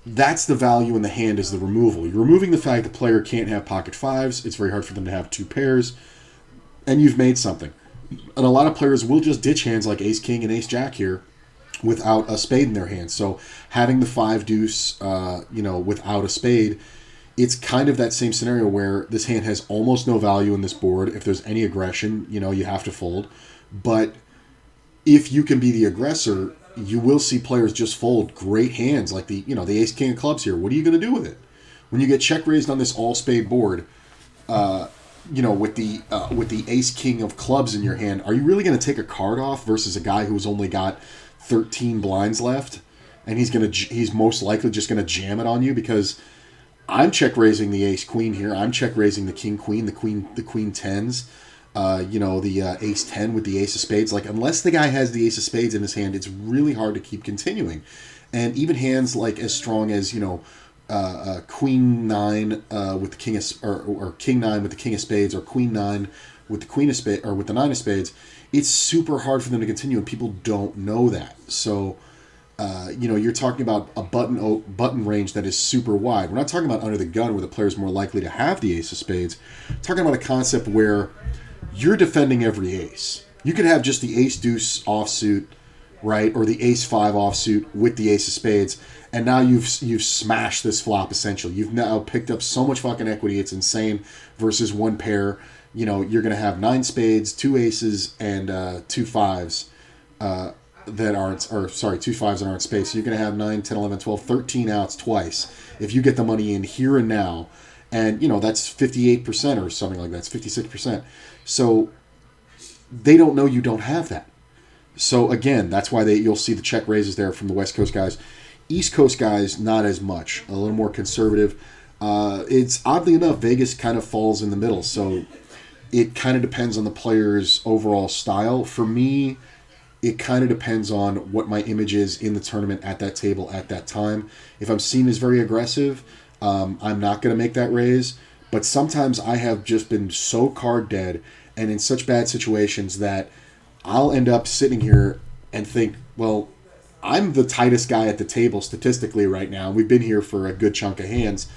that's the value in the hand, is the removal. You're removing the fact the player can't have pocket fives. It's very hard for them to have two pairs. And you've made something. And a lot of players will just ditch hands like Ace King and Ace Jack here without a spade in their hand. So having the 5 deuce, without a spade, it's kind of that same scenario where this hand has almost no value in this board. If there's any aggression, you have to fold. But if you can be the aggressor, you will see players just fold great hands like the Ace King of clubs here. What are you going to do with it? When you get check raised on this all spade board, with the Ace King of clubs in your hand, are you really going to take a card off versus a guy who's only got 13 blinds left, and he's most likely just going to jam it on you? Because I'm check raising the Ace Queen here. I'm check raising the King Queen, the Queen tens, the Ace 10 with the Ace of Spades. Like, unless the guy has the Ace of Spades in his hand, it's really hard to keep continuing. And even hands like as strong as Queen 9 with the King of, or King 9 with the King of Spades, or Queen 9 with the Queen of Spades, or with the 9 of Spades, it's super hard for them to continue, and people don't know that. So, you're talking about a button range that is super wide. We're not talking about under the gun where the player's more likely to have the Ace of Spades. We're talking about a concept where you're defending every ace. You could have just the Ace Deuce offsuit, right, or the Ace 5 offsuit with the Ace of Spades, and now you've smashed this flop essentially. You've now picked up so much fucking equity, it's insane, versus one pair. You're going to have 9 spades, 2 aces, and 2 fives that aren't, or sorry, 2 fives that aren't spades. So you're going to have 9, 10, 11, 12, 13 outs twice if you get the money in here and now. And, that's 58% or something like that. It's 56%. So they don't know you don't have that. So again, that's why you'll see the check raises there from the West Coast guys. East Coast guys, not as much. A little more conservative. It's oddly enough, Vegas kind of falls in the middle. So it kind of depends on the player's overall style. For me, it kind of depends on what my image is in the tournament at that table at that time. If I'm seen as very aggressive, I'm not going to make that raise. But sometimes I have just been so card dead and in such bad situations that I'll end up sitting here and think, well, I'm the tightest guy at the table statistically right now. We've been here for a good chunk of hands.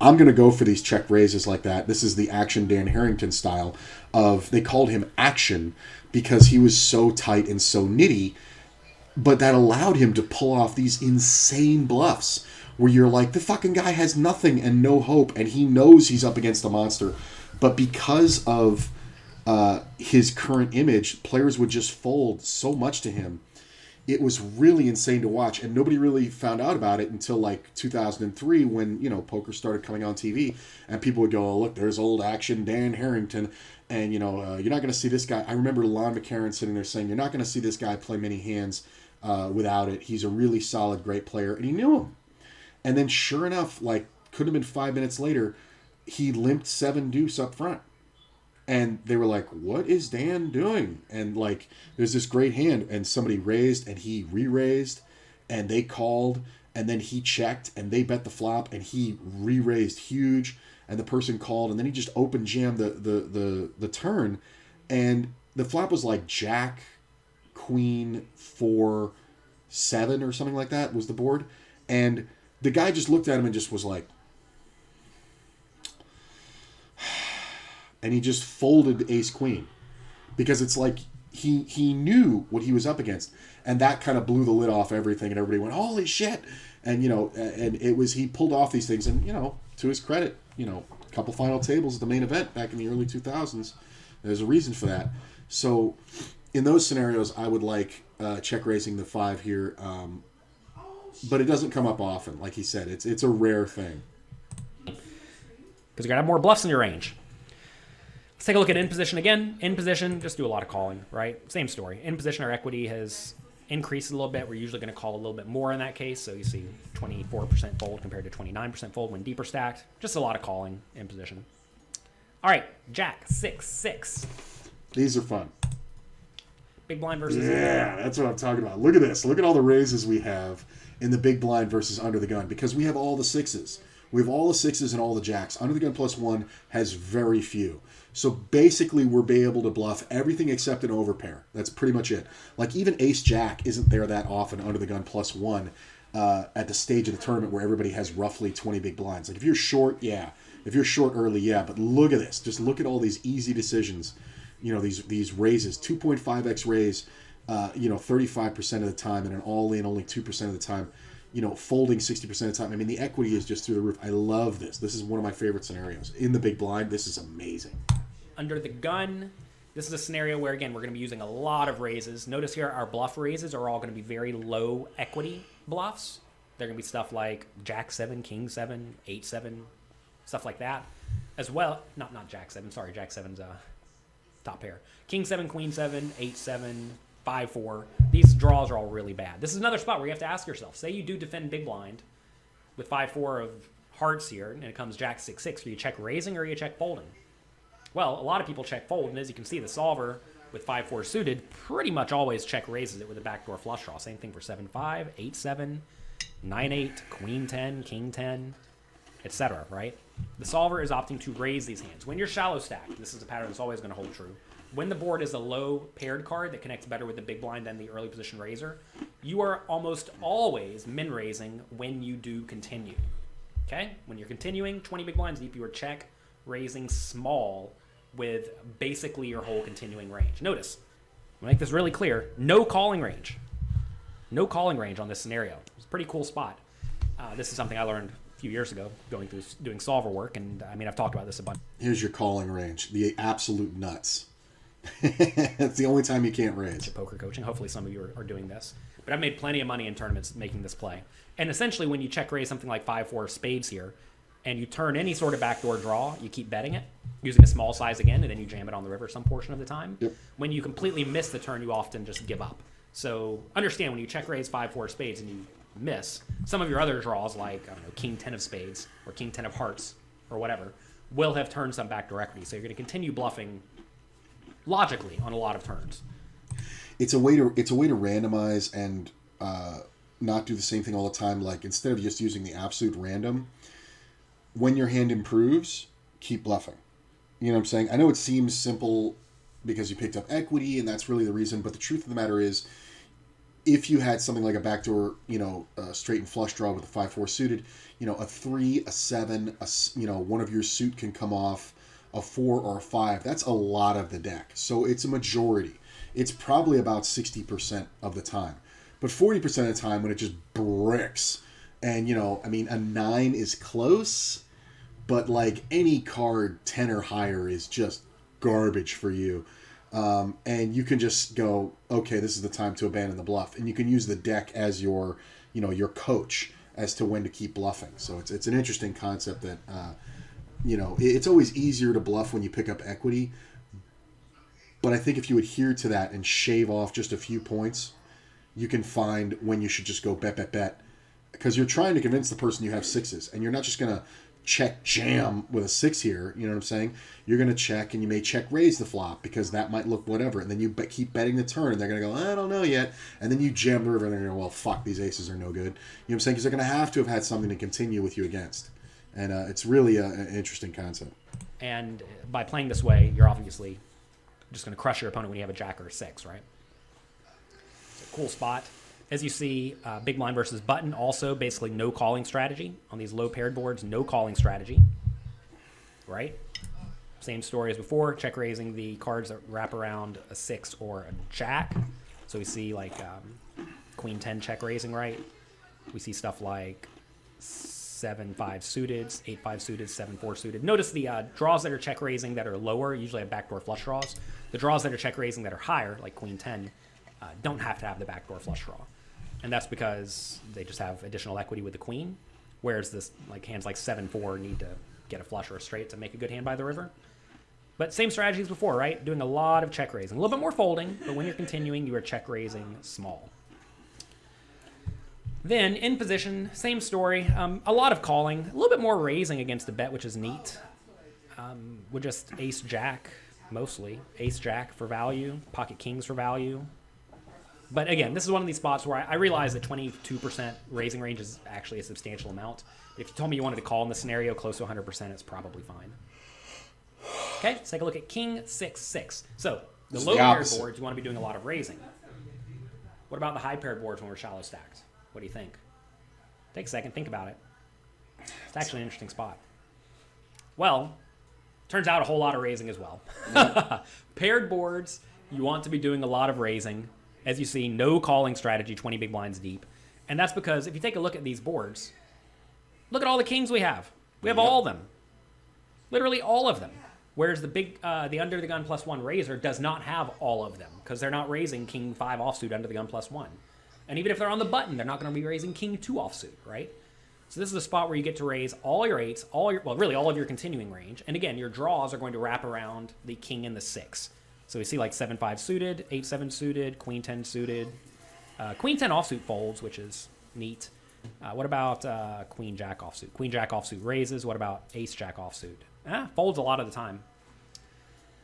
I'm going to go for these check raises like that. This is the Action Dan Harrington style of, they called him Action because he was so tight and so nitty, but that allowed him to pull off these insane bluffs where you're like, the fucking guy has nothing and no hope, and he knows he's up against a monster. But because of his current image, players would just fold so much to him. It was really insane to watch, and nobody really found out about it until like 2003 when, poker started coming on TV, and people would go, oh, look, there's old Action Dan Harrington, and, you're not going to see this guy. I remember Lon McCarron sitting there saying, you're not going to see this guy play many hands without it. He's a really solid, great player, and he knew him. And then sure enough, like, couldn't have been 5 minutes later, he limped 7 deuce up front. And they were like, what is Dan doing? And, like, there's this great hand, and somebody raised, and he re-raised, and they called, and then he checked, and they bet the flop, and he re-raised huge, and the person called, and then he just open jammed the turn, and the flop was like Jack, Queen, 4, 7, or something like that was the board. And the guy just looked at him and just was like, and he just folded ace queen because it's like he knew what he was up against, and that kind of blew the lid off everything, and everybody went, holy shit. And and it was, he pulled off these things, and to his credit, couple final tables at the main event back in the early 2000s. There's a reason for that. So in those scenarios, I would like check raising the 5 here, but it doesn't come up often. Like he said, it's a rare thing. Because you're going to have more bluffs in your range. Let's take a look at in position again. In position, just do a lot of calling, right? Same story. In position, our equity has increased a little bit. We're usually going to call a little bit more in that case. So you see 24% fold compared to 29% fold when deeper stacked. Just a lot of calling in position. All right, Jack 6-6. These are fun. Big blind versus... Yeah, that's what I'm talking about. Look at this. Look at all the raises we have in the big blind versus under the gun, because we have all the 6s. We have all the 6s and all the jacks. Under the gun +1 has very few. So basically, we're be able to bluff everything except an overpair. That's pretty much it. Like even ace-jack isn't there that often under the gun +1 at the stage of the tournament where everybody has roughly 20 big blinds. Like if you're short, yeah. If you're short early, yeah. But look at this. Just look at all these easy decisions. You know, these raises. 2.5x raise, 35% of the time, and an all-in only 2% of the time. You know, folding 60% of the time. I mean, the equity is just through the roof. I love this. This is one of my favorite scenarios. In the big blind, this is amazing. Under the gun, this is a scenario where, again, we're going to be using a lot of raises. Notice here our bluff raises are all going to be very low equity bluffs. They're going to be stuff like Jack 7, King 7, 8 7, stuff like that. As well, not Jack 7, sorry, Jack 7's top pair. King 7, Queen 7, 8 7, 5 4. These draws are all really bad. This is another spot where you have to ask yourself, say you do defend big blind with 5 4 of hearts here, and it comes Jack 6 6. Are you check raising or are you check folding? Well, a lot of people check fold, and as you can see, the solver with 5 4 suited pretty much always check raises it with a backdoor flush draw. Same thing for 7 5, 8 7, 9 8, Queen 10, King 10, etc. Right? The solver is opting to raise these hands. When you're shallow stacked, this is a pattern that's always going to hold true. When the board is a low paired card that connects better with the big blind than the early position raiser, you are almost always min raising when you do continue. Okay? When you're continuing 20 big blinds deep, you are check raising small with basically your whole continuing range. Notice, to make this really clear, no calling range. No calling range on this scenario. It's a pretty cool spot. This is something I learned a few years ago going through doing solver work, and I mean, I've talked about this a bunch. Here's your calling range, the absolute nuts. That's the only time you can't raise. Poker coaching. Hopefully some of you are doing this. But I've made plenty of money in tournaments making this play. And essentially when you check raise something like 5 4 spades here, and you turn any sort of backdoor draw, you keep betting it, using a small size again, and then you jam it on the river some portion of the time. Yep. When you completely miss the turn, you often just give up. So understand when you check raise 5 4 spades and you miss, some of your other draws like, I don't know, King 10 of spades or King 10 of hearts or whatever, will have turned some backdoor equity. So you're going to continue bluffing logically on a lot of turns. It's a way to randomize and not do the same thing all the time. Like instead of just using the absolute random, when your hand improves, keep bluffing. You know what I'm saying? I know it seems simple because you picked up equity and that's really the reason, but the truth of the matter is, if you had something like a backdoor, straight and flush draw with a 5 4 suited, a 3, a 7, one of your suit can come off, a 4 or a 5. That's a lot of the deck. So it's a majority. It's probably about 60% of the time. But 40% of the time when it just bricks, and, a 9 is close, but like any card 10 or higher is just garbage for you. And you can just go, okay, this is the time to abandon the bluff. And you can use the deck as your coach as to when to keep bluffing. So it's an interesting concept that, it's always easier to bluff when you pick up equity. But I think if you adhere to that and shave off just a few points, you can find when you should just go bet. Because you're trying to convince the person you have 6s. And you're not just going to check jam with a 6 here, you know what I'm saying? You're going to check, and you may check raise the flop because that might look whatever. And then you keep betting the turn, and they're going to go, I don't know yet. And then you jam the river, and they're going to go, well, fuck, these aces are no good. You know what I'm saying? Because they're going to have had something to continue with you against. And it's really an interesting concept. And by playing this way, you're obviously just going to crush your opponent when you have a jack or a 6, right? It's a cool spot. As you see, big blind versus button, also basically no calling strategy. On these low paired boards, no calling strategy, right? Same story as before, check raising the cards that wrap around a 6 or a jack. So we see like Queen 10 check raising, right? We see stuff like 6 7-5 suited, 8-5 suited, 7-4 suited. Notice the draws that are check raising that are lower usually have backdoor flush draws. The draws that are check raising that are higher, like Queen 10, don't have to have the backdoor flush draw. And that's because they just have additional equity with the queen, whereas this like hands like 7-4 need to get a flush or a straight to make a good hand by the river. But same strategy as before, right? Doing a lot of check raising. A little bit more folding, but when you're continuing, you are check raising small. Then, in position, same story. A lot of calling. A little bit more raising against the bet, which is neat. With just ace-jack, mostly. Ace-jack for value. Pocket kings for value. But again, this is one of these spots where I realize that 22% raising range is actually a substantial amount. If you told me you wanted to call in the scenario close to 100%, it's probably fine. Okay, let's take a look at King 6-6. So, the low paired boards, you want to be doing a lot of raising. What about the high paired boards when we're shallow stacked? What do you think? Take a second, think about it. It's actually an interesting spot. Well, turns out a whole lot of raising as well. Paired boards, you want to be doing a lot of raising. As you see, no calling strategy, 20 big blinds deep. And that's because if you take a look at these boards, look at all the kings we have. We have all of them. Literally all of them. Whereas the under the gun +1 raiser does not have all of them because they're not raising king 5 offsuit under the gun +1. And even if they're on the button, they're not going to be raising king 2 offsuit, right? So this is a spot where you get to raise all your 8s, really all of your continuing range. And again, your draws are going to wrap around the king and the 6. So we see like 7-5 suited, 8-7 suited, Queen 10 suited. Queen 10 offsuit folds, which is neat. What about Queen Jack offsuit? Queen Jack offsuit raises. What about Ace Jack offsuit? Folds a lot of the time.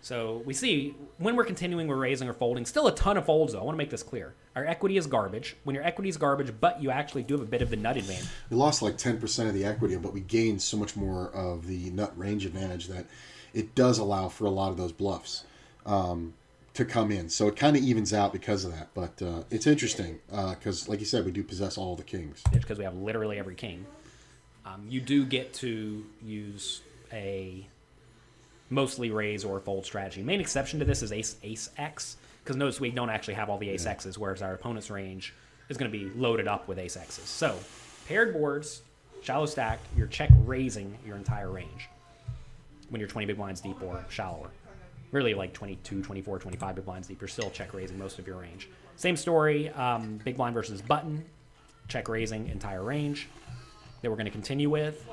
So we see when we're continuing, we're raising or folding. Still a ton of folds, though. I want to make this clear. Our equity is garbage. When your equity is garbage, but you actually do have a bit of the nut advantage. We lost like 10% of the equity, but we gained so much more of the nut range advantage that it does allow for a lot of those bluffs to come in. So it kind of evens out because of that. But it's interesting because, like you said, we do possess all the kings. It's because we have literally every king. You do get to use a mostly raise or fold strategy. Main exception to this is ace X, because notice we don't actually have all the ace X's, whereas our opponent's range is going to be loaded up with ace X's. So paired boards, shallow stacked, you're check raising your entire range when you're 20 big blinds deep or shallower. Really like 22, 24, 25 big blinds deep, you're still check raising most of your range. Same story, big blind versus button, check raising entire range that we're going to continue with.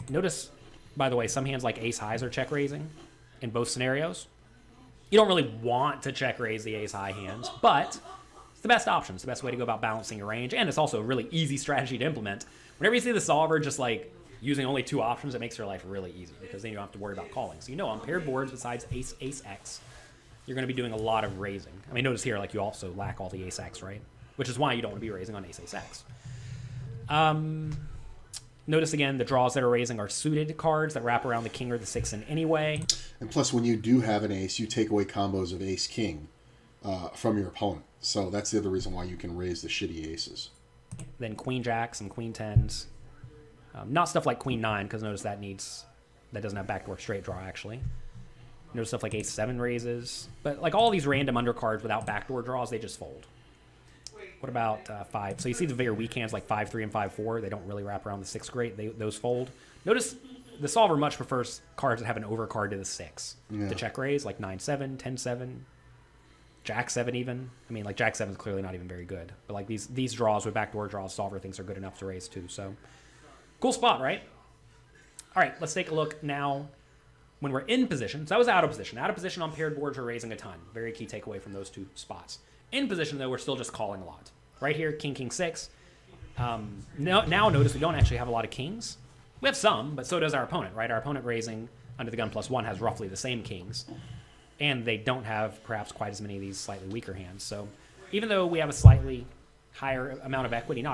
Notice, by the way, some hands like ace highs are check raising in both scenarios. You don't really want to check raise the ace high hands, but it's the best option. It's the best way to go about balancing your range, and it's also a really easy strategy to implement. Whenever you see the solver just like using only 2 options, it makes your life really easy because then you don't have to worry about calling. So you know on paired boards besides ace X, you're going to be doing a lot of raising. I mean, notice here like you also lack all the ace X, right? Which is why you don't want to be raising on ace X. Notice again, the draws that are raising are suited cards that wrap around the king or the 6 in any way. And plus, when you do have an ace, you take away combos of ace-king from your opponent. So that's the other reason why you can raise the shitty aces. Then queen jacks and queen 10s. Not stuff like queen 9, because notice that doesn't have backdoor straight draw, actually. Notice stuff like ace 7 raises. But like all these random undercards without backdoor draws, they just fold. What about 5? So you see the very weak hands like 5-3 and 5-4. They don't really wrap around the 6 great. Those fold. Notice the solver much prefers cards that have an overcard to the 6 to check raise, like 9-7, 10-7, Jack 7 even. I mean, like Jack 7 is clearly not even very good. But like these draws with backdoor draws, solver thinks are good enough to raise too. So cool spot, right? All right, let's take a look now when we're in position. So that was out of position. Out of position on paired boards, we're raising a ton. Very key takeaway from those 2 spots. In position, though, we're still just calling a lot. Right here, king, king, 6. Now notice we don't actually have a lot of kings. We have some, but so does our opponent, right? Our opponent raising under the gun +1 has roughly the same kings. And they don't have perhaps quite as many of these slightly weaker hands. So even though we have a slightly higher amount of equity,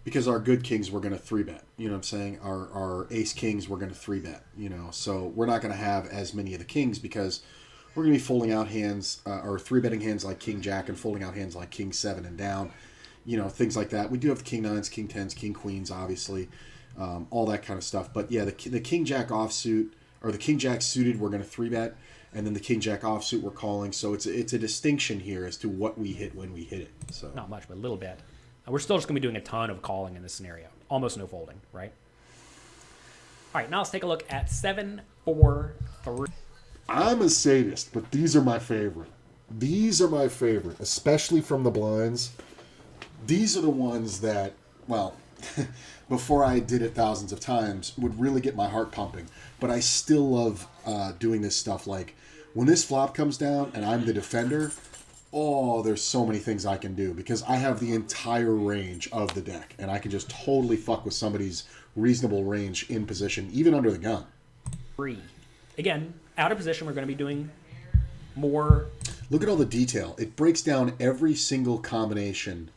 because our good kings we're going to 3-bet. You know what I'm saying? Our ace kings we're going to 3-bet. You know, so we're not going to have as many of the kings because we're going to be folding out hands or 3-betting hands like king jack and folding out hands like king 7 and down. You know, things like that. We do have the king 9s, king 10s, king queens, obviously, all that kind of stuff. But yeah, the king jack offsuit or the king jack suited we're going to 3-bet, and then the king jack offsuit we're calling. So it's a distinction here as to what we hit when we hit it. So not much, but a little bit. We're still just going to be doing a ton of calling in this scenario. Almost no folding, right? All right, now let's take a look at 7-4-3. I'm a sadist, but these are my favorite. These are my favorite, especially from the blinds. These are the ones that, well, before I did it thousands of times, would really get my heart pumping. But I still love doing this stuff. Like, when this flop comes down and I'm the defender, oh, there's so many things I can do because I have the entire range of the deck, and I can just totally fuck with somebody's reasonable range in position, even under the gun. 3. Again, out of position, we're going to be doing more. Look at all the detail. It breaks down every single combination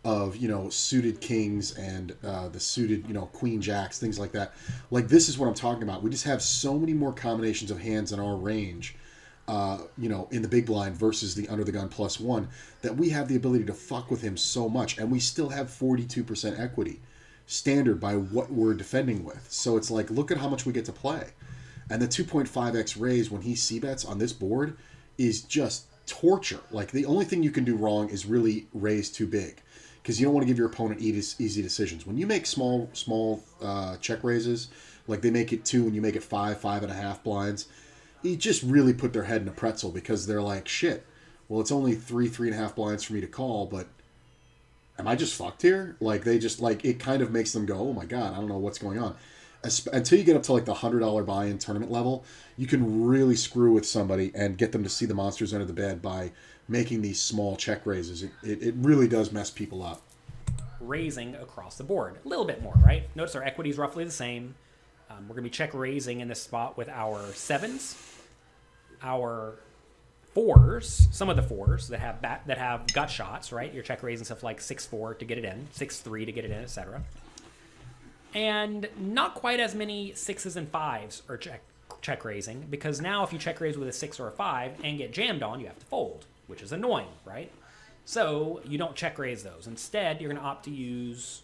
of, suited kings and the suited, queen jacks, things like that. Like, this is what I'm talking about. We just have so many more combinations of hands in our range, in the big blind versus the under the gun +1, that we have the ability to fuck with him so much, and we still have 42% equity standard by what we're defending with. So it's like, look at how much we get to play. And the 2.5x raise when he c-bets on this board is just torture. Like, the only thing you can do wrong is really raise too big, because you don't want to give your opponent easy decisions. When you make small check raises, like they make it 2 and you make it 5.5 blinds, you just really put their head in a pretzel, because they're like, shit, well, it's only 3.5 blinds for me to call, but am I just fucked here? Like, they just, like, it kind of makes them go, oh my god, I don't know what's going on. Until you get up to like the $100 buy-in tournament level, you can really screw with somebody and get them to see the monsters under the bed by making these small check raises. It really does mess people up. Raising across the board. A little bit more, right? Notice our equity is roughly the same. We're going to be check raising in this spot with our 7s, our 4s, some of the 4s that have gut shots, right? You're check raising stuff like 6-4 to get it in, 6-3 to get it in, etc. And not quite as many 6s and 5s are check raising, because now if you check raise with a 6 or a 5 and get jammed on, you have to fold, which is annoying, right? So you don't check raise those. Instead, you're going to opt to use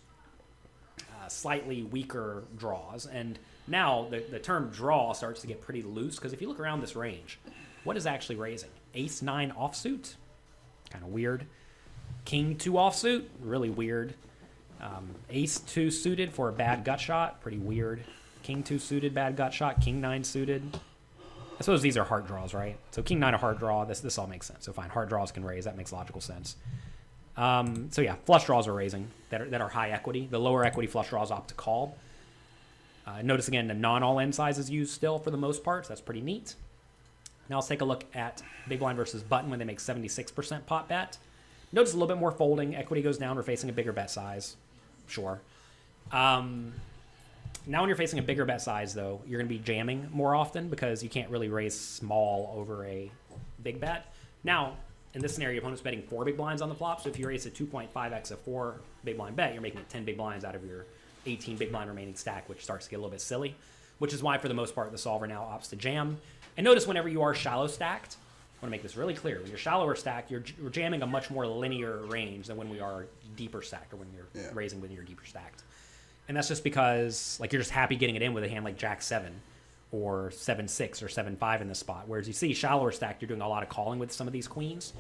slightly weaker draws. And now the term draw starts to get pretty loose, because if you look around this range, what is actually raising? Ace-9 offsuit? Kind of weird. King-2 offsuit? Really weird. Ace-2 suited for a bad gut shot? Pretty weird. King-2 suited, bad gut shot. King-9 suited. I suppose these are heart draws, right? So King-9 a heart draw. This all makes sense. So fine, heart draws can raise. That makes logical sense. So yeah, flush draws are raising that are high equity. The lower equity flush draws opt to call. Notice again, the non-all-in size is used still for the most part, so that's pretty neat. Now let's take a look at big blind versus button when they make 76% pot bet. Notice a little bit more folding. Equity goes down. We're facing a bigger bet size. Sure. Now when you're facing a bigger bet size, though, you're going to be jamming more often, because you can't really raise small over a big bet. Now, in this scenario, your opponent's betting 4 big blinds on the flop, so if you raise a 2.5x a 4 big blind bet, you're making it 10 big blinds out of your 18 big blind remaining stack, which starts to get a little bit silly, which is why, for the most part, the solver now opts to jam. And notice whenever you are shallow stacked, I want to make this really clear, when you're shallower stacked, you're jamming a much more linear range than when we are deeper stacked, or when you're raising when you're deeper stacked. And that's just because, like, you're just happy getting it in with a hand like Jack-7 or 7-6 or 7-5 in this spot. Whereas you see shallower stacked, you're doing a lot of calling with some of these queens.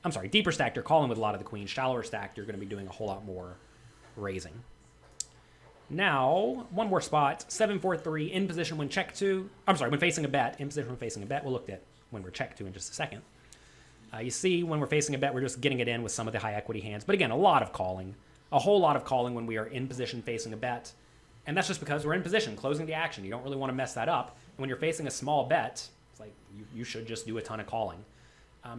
I'm sorry, deeper stacked, you're calling with a lot of the queens. Shallower stacked, you're going to be doing a whole lot more raising. Now, one more spot, 7-4-3 in position when check 2. I'm sorry, when facing a bet, in position when facing a bet. We'll look at when we're check 2 in just a second. You see, when we're facing a bet, we're just getting it in with some of the high equity hands. But again, a lot of calling. A whole lot of calling when we are in position facing a bet. And that's just because we're in position, closing the action. You don't really want to mess that up. And when you're facing a small bet, it's like you should just do a ton of calling.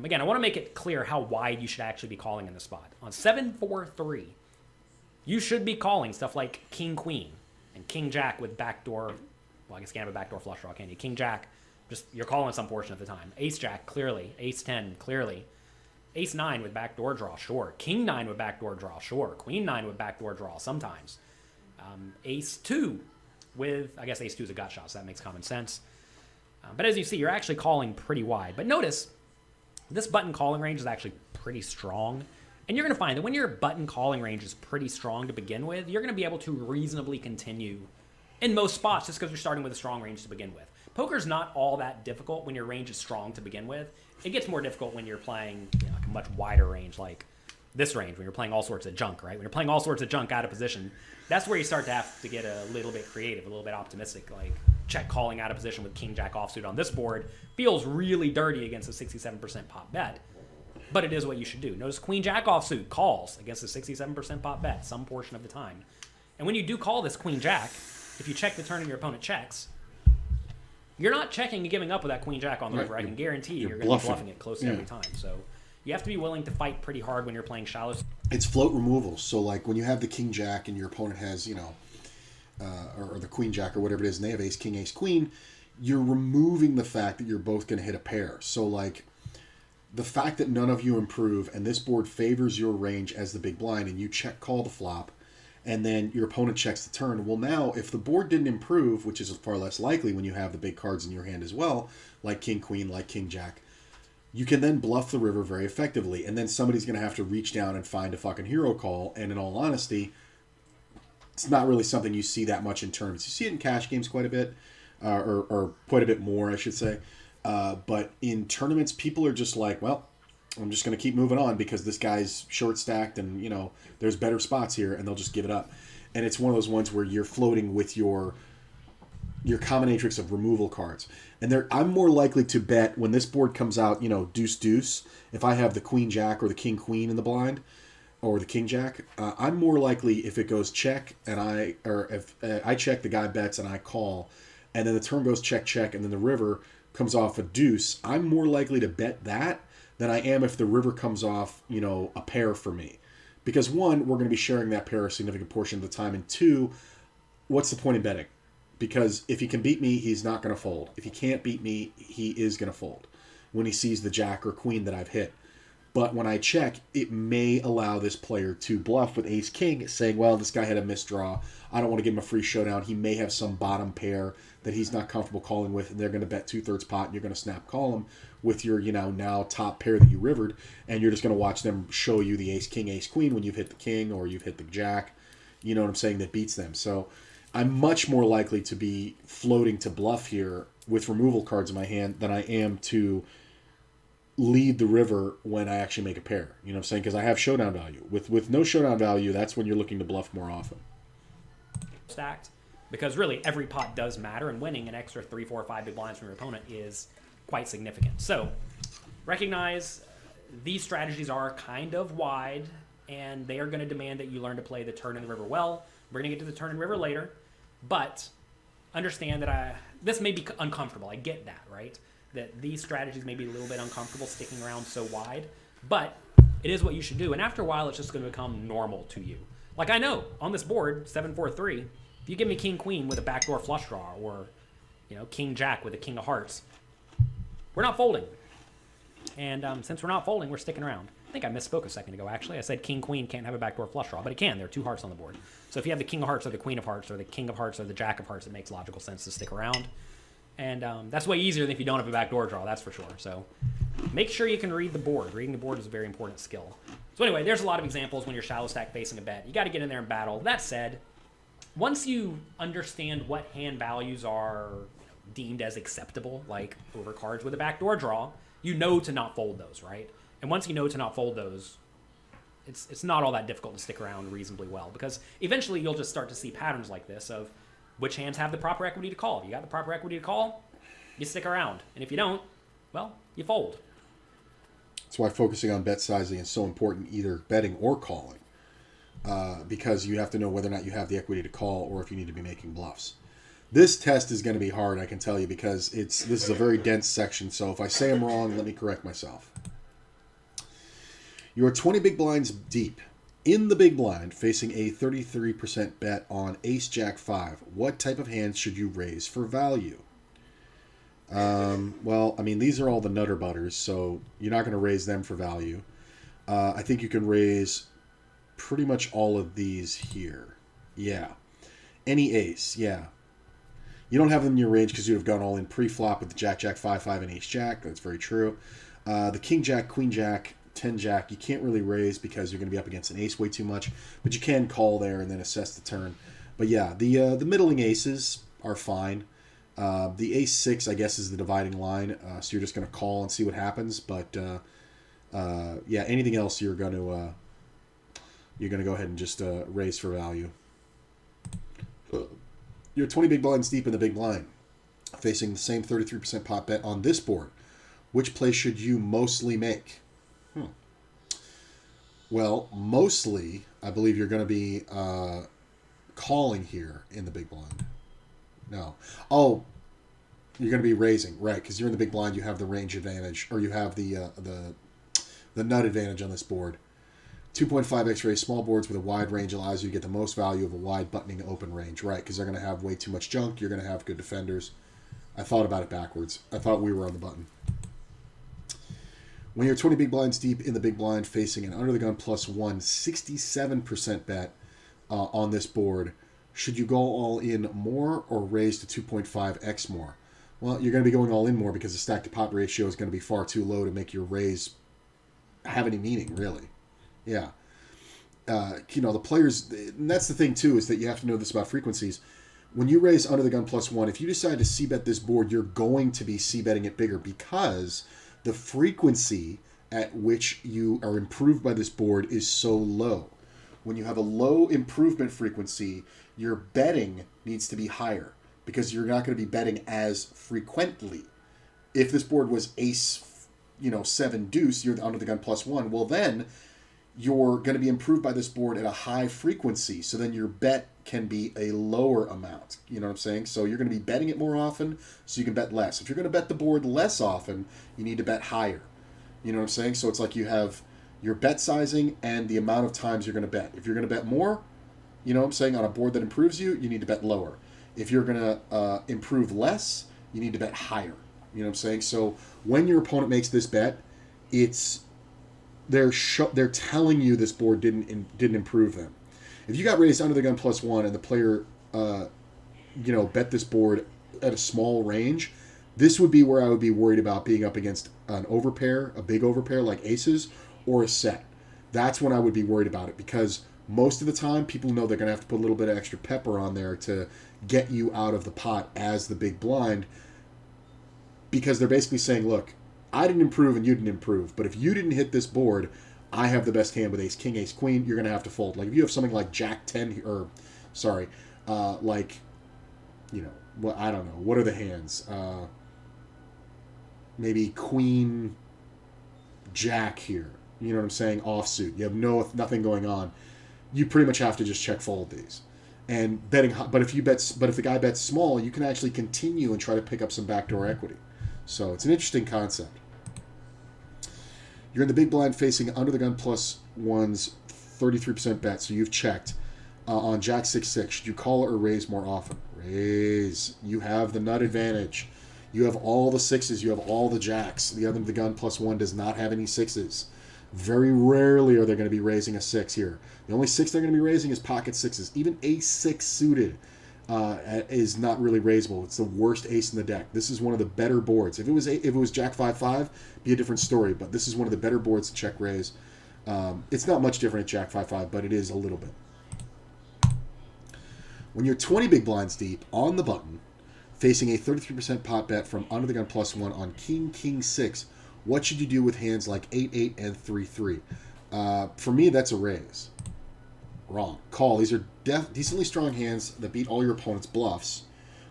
Again, I want to make it clear how wide you should actually be calling in this spot. On 7-4-3, you should be calling stuff like King-Queen and King-Jack with backdoor. Well, I guess you can't have a backdoor flush draw, can you? King-Jack, just you're calling some portion of the time. Ace-Jack, clearly. Ace-10, clearly. Ace-9 with backdoor draw, sure. King-9 with backdoor draw, sure. Queen-9 with backdoor draw, sometimes. Ace-2 with, I guess Ace-2 is a gut shot, so that makes common sense. But as you see, you're actually calling pretty wide. But notice, this button calling range is actually pretty strong. And you're going to find that when your button calling range is pretty strong to begin with, you're going to be able to reasonably continue in most spots, just because you're starting with a strong range to begin with. Poker's not all that difficult when your range is strong to begin with. It gets more difficult when you're playing like a much wider range, like this range, when you're playing all sorts of junk, right? When you're playing all sorts of junk out of position, that's where you start to have to get a little bit creative, a little bit optimistic. Like check calling out of position with king jack offsuit on this board feels really dirty against a 67% pop bet, but it is what you should do. Notice queen jack offsuit calls against a 67% pop bet some portion of the time. And when you do call this queen jack, if you check the turn and your opponent checks, you're not checking and giving up with that queen jack on the river. I can guarantee you're going to be bluffing it close to every time. So you have to be willing to fight pretty hard when you're playing shallow. It's float removal. So like when you have the king jack and your opponent has, or the queen jack or whatever it is, and they have ace king, ace queen, you're removing the fact that you're both going to hit a pair. So like the fact that none of you improve and this board favors your range as the big blind and you check call the flop, and then your opponent checks the turn. Well, now, if the board didn't improve, which is far less likely when you have the big cards in your hand as well, like king, queen, like king, jack, you can then bluff the river very effectively. And then somebody's going to have to reach down and find a fucking hero call. And in all honesty, it's not really something you see that much in tournaments. You see it in cash games quite a bit, or quite a bit more, I should say. But in tournaments, people are just like, well, I'm just going to keep moving on because this guy's short stacked and, there's better spots here, and they'll just give it up. And it's one of those ones where you're floating with your combinatrix of removal cards. And I'm more likely to bet when this board comes out, deuce, deuce, if I have the queen jack or the king queen in the blind, or the king jack, I'm more likely if it goes check if I check, the guy bets and I call, and then the turn goes check, check, and then the river comes off a deuce, I'm more likely to bet that than I am if the river comes off, a pair for me. Because one, we're going to be sharing that pair a significant portion of the time, and two, what's the point in betting? Because if he can beat me, he's not going to fold. If he can't beat me, he is going to fold when he sees the jack or queen that I've hit. But when I check, it may allow this player to bluff with ace-king, saying, well, this guy had a misdraw. I don't want to give him a free showdown. He may have some bottom pair that he's not comfortable calling with, and they're going to bet 2/3 pot, and you're going to snap call him with your, now top pair that you rivered, and you're just going to watch them show you the ace-king, ace-queen when you've hit the king or you've hit the jack, you know what I'm saying, that beats them. So I'm much more likely to be floating to bluff here with removal cards in my hand than I am to lead the river when I actually make a pair. You know what I'm saying? Because I have showdown value. With no showdown value, that's when you're looking to bluff more often. Stacked. Because really, every pot does matter, and winning an extra 3, 4, 5 big blinds from your opponent is quite significant. So, recognize these strategies are kind of wide, and they are going to demand that you learn to play the turn and the river well. We're going to get to the turn and river later, but understand that this may be uncomfortable. I get that, right? That these strategies may be a little bit uncomfortable sticking around so wide, but it is what you should do. And after a while, it's just going to become normal to you. Like I know, on this board, 7-4-3, if you give me king-queen with a backdoor flush draw, or king-jack with a king of hearts, we're not folding. And since we're not folding, we're sticking around. I think I misspoke a second ago, actually. I said king-queen can't have a backdoor flush draw, but it can. There are 2 hearts on the board. So if you have the king of hearts or the queen of hearts or the king of hearts or the jack of hearts, it makes logical sense to stick around. And that's way easier than if you don't have a backdoor draw, that's for sure. So make sure you can read the board. Reading the board is a very important skill. So anyway, there's a lot of examples when you're shallow stack facing a bet. You got to get in there and battle. That said, once you understand what hand values are deemed as acceptable, like over cards with a backdoor draw, you know to not fold those, right? And once you know to not fold those, it's not all that difficult to stick around reasonably well, because eventually you'll just start to see patterns like this of which hands have the proper equity to call. If you got the proper equity to call, you stick around. And if you don't, well, you fold. That's why focusing on bet sizing is so important, either betting or calling, because you have to know whether or not you have the equity to call or if you need to be making bluffs. This test is going to be hard, I can tell you, because this is a very dense section. So if I say I'm wrong, let me correct myself. You are 20 big blinds deep in the big blind, facing a 33% bet on ace-jack 5. What type of hands should you raise for value? Well, I mean, these are all the nutter butters, so you're not going to raise them for value. I think you can raise pretty much all of these here. Yeah. Any ace, yeah. You don't have them in your range because you'd have gone all in pre-flop with the jack-jack 5-5 and ace-jack. That's very true. The king-jack, queen-jack, 10-jack, you can't really raise because you're going to be up against an ace way too much, but you can call there and then assess the turn. But yeah, the middling aces are fine. The ace-6, I guess, is the dividing line, so you're just going to call and see what happens. But yeah, anything else you're going to you're going to go ahead and just raise for value. You're 20 big blinds deep in the big blind, facing the same 33% pot bet on this board. Which play should you mostly make? Well, mostly, I believe you're going to be calling here in the big blind. No. Oh, you're going to be raising, right? Because you're in the big blind, you have the range advantage, or you have the nut advantage on this board. 2.5x raise small boards with a wide range allows you to get the most value of a wide buttoning open range, right? Because they're going to have way too much junk. You're going to have good defenders. I thought about it backwards. I thought we were on the button. When you're 20 big blinds deep in the big blind facing an under the gun +1, 67% bet on this board, should you go all in more or raise to 2.5x more? Well, you're going to be going all in more because the stack to pot ratio is going to be far too low to make your raise have any meaning, really. Yeah. The players, and that's the thing too, is that you have to know this about frequencies. When you raise under the gun +1, if you decide to c-bet this board, you're going to be c-betting it bigger because the frequency at which you are improved by this board is so low. When you have a low improvement frequency, your betting needs to be higher because you're not going to be betting as frequently. If this board was ace, 7 deuce, you're under the gun +1, well then you're going to be improved by this board at a high frequency. So then your bet can be a lower amount. You know what I'm saying? So you're going to be betting it more often so you can bet less. If you're going to bet the board less often, you need to bet higher. You know what I'm saying? So it's like you have your bet sizing and the amount of times you're going to bet. If you're going to bet more, you know what I'm saying, on a board that improves you, you need to bet lower. If you're going to improve less, you need to bet higher. You know what I'm saying? So when your opponent makes this bet, they're telling you this board didn't improve them. If you got raised under the gun +1 and the player, bet this board at a small range, this would be where I would be worried about being up against an overpair, a big overpair like aces, or a set. That's when I would be worried about it because most of the time people know they're going to have to put a little bit of extra pepper on there to get you out of the pot as the big blind because they're basically saying, look, I didn't improve and you didn't improve, but if you didn't hit this board, I have the best hand with ace king, ace queen, you're going to have to fold. Like if you have something like jack 10, I don't know, what are the hands? Maybe queen, jack here. You know what I'm saying? Offsuit. You have nothing going on. You pretty much have to just check fold these. And betting, but if the guy bets small, you can actually continue and try to pick up some backdoor equity. So it's an interesting concept. You're in the big blind facing under the gun +1's 33% bet, so you've checked on jack 6-6. Should you call or raise more often? Raise. You have the nut advantage. You have all the sixes. You have all the jacks. The under the gun +1 does not have any sixes. Very rarely are they going to be raising a 6 here. The only 6 they're going to be raising is pocket 6s. Even ace 6 suited is not really raisable. It's the worst ace in the deck. This is one of the better boards. If it was jack 5-5, be a different story. But this is one of the better boards to check raise. It's not much different at jack 5-5, but it is a little bit. When you're 20 big blinds deep on the button, facing a 33% pot bet from under the gun +1 on king 6, what should you do with hands like 8-8 and 3-3? For me, that's a raise. Wrong. Call. These are decently strong hands that beat all your opponent's bluffs.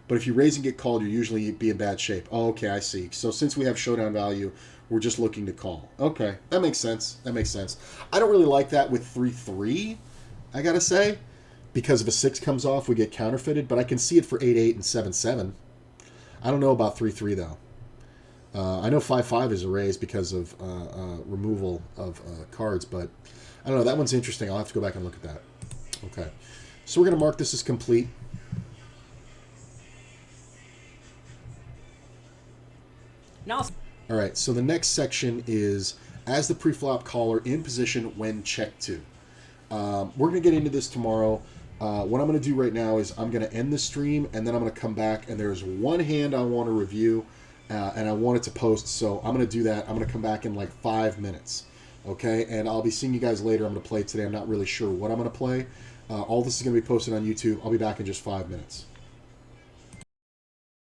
But if you raise and get called, you'll usually be in bad shape. Oh, okay, I see. So since we have showdown value, we're just looking to call. Okay, that makes sense. I don't really like that with 3-3, I gotta say. Because if a 6 comes off, we get counterfeited. But I can see it for 8-8 and 7-7. I don't know about 3-3, though. I know 5-5 is a raise because of removal of cards, but I don't know. That one's interesting. I'll have to go back and look at that. Okay. So we're going to mark this as complete. Now, all right. So the next section is as the preflop caller in position when check to. We're going to get into this tomorrow. What I'm going to do right now is I'm going to end the stream, and then I'm going to come back, and there's one hand I want to review, and I want it to post, so I'm going to do that. I'm going to come back in like 5 minutes, okay? And I'll be seeing you guys later. I'm going to play today. I'm not really sure what I'm going to play. All this is going to be posted on YouTube. I'll be back in just 5 minutes.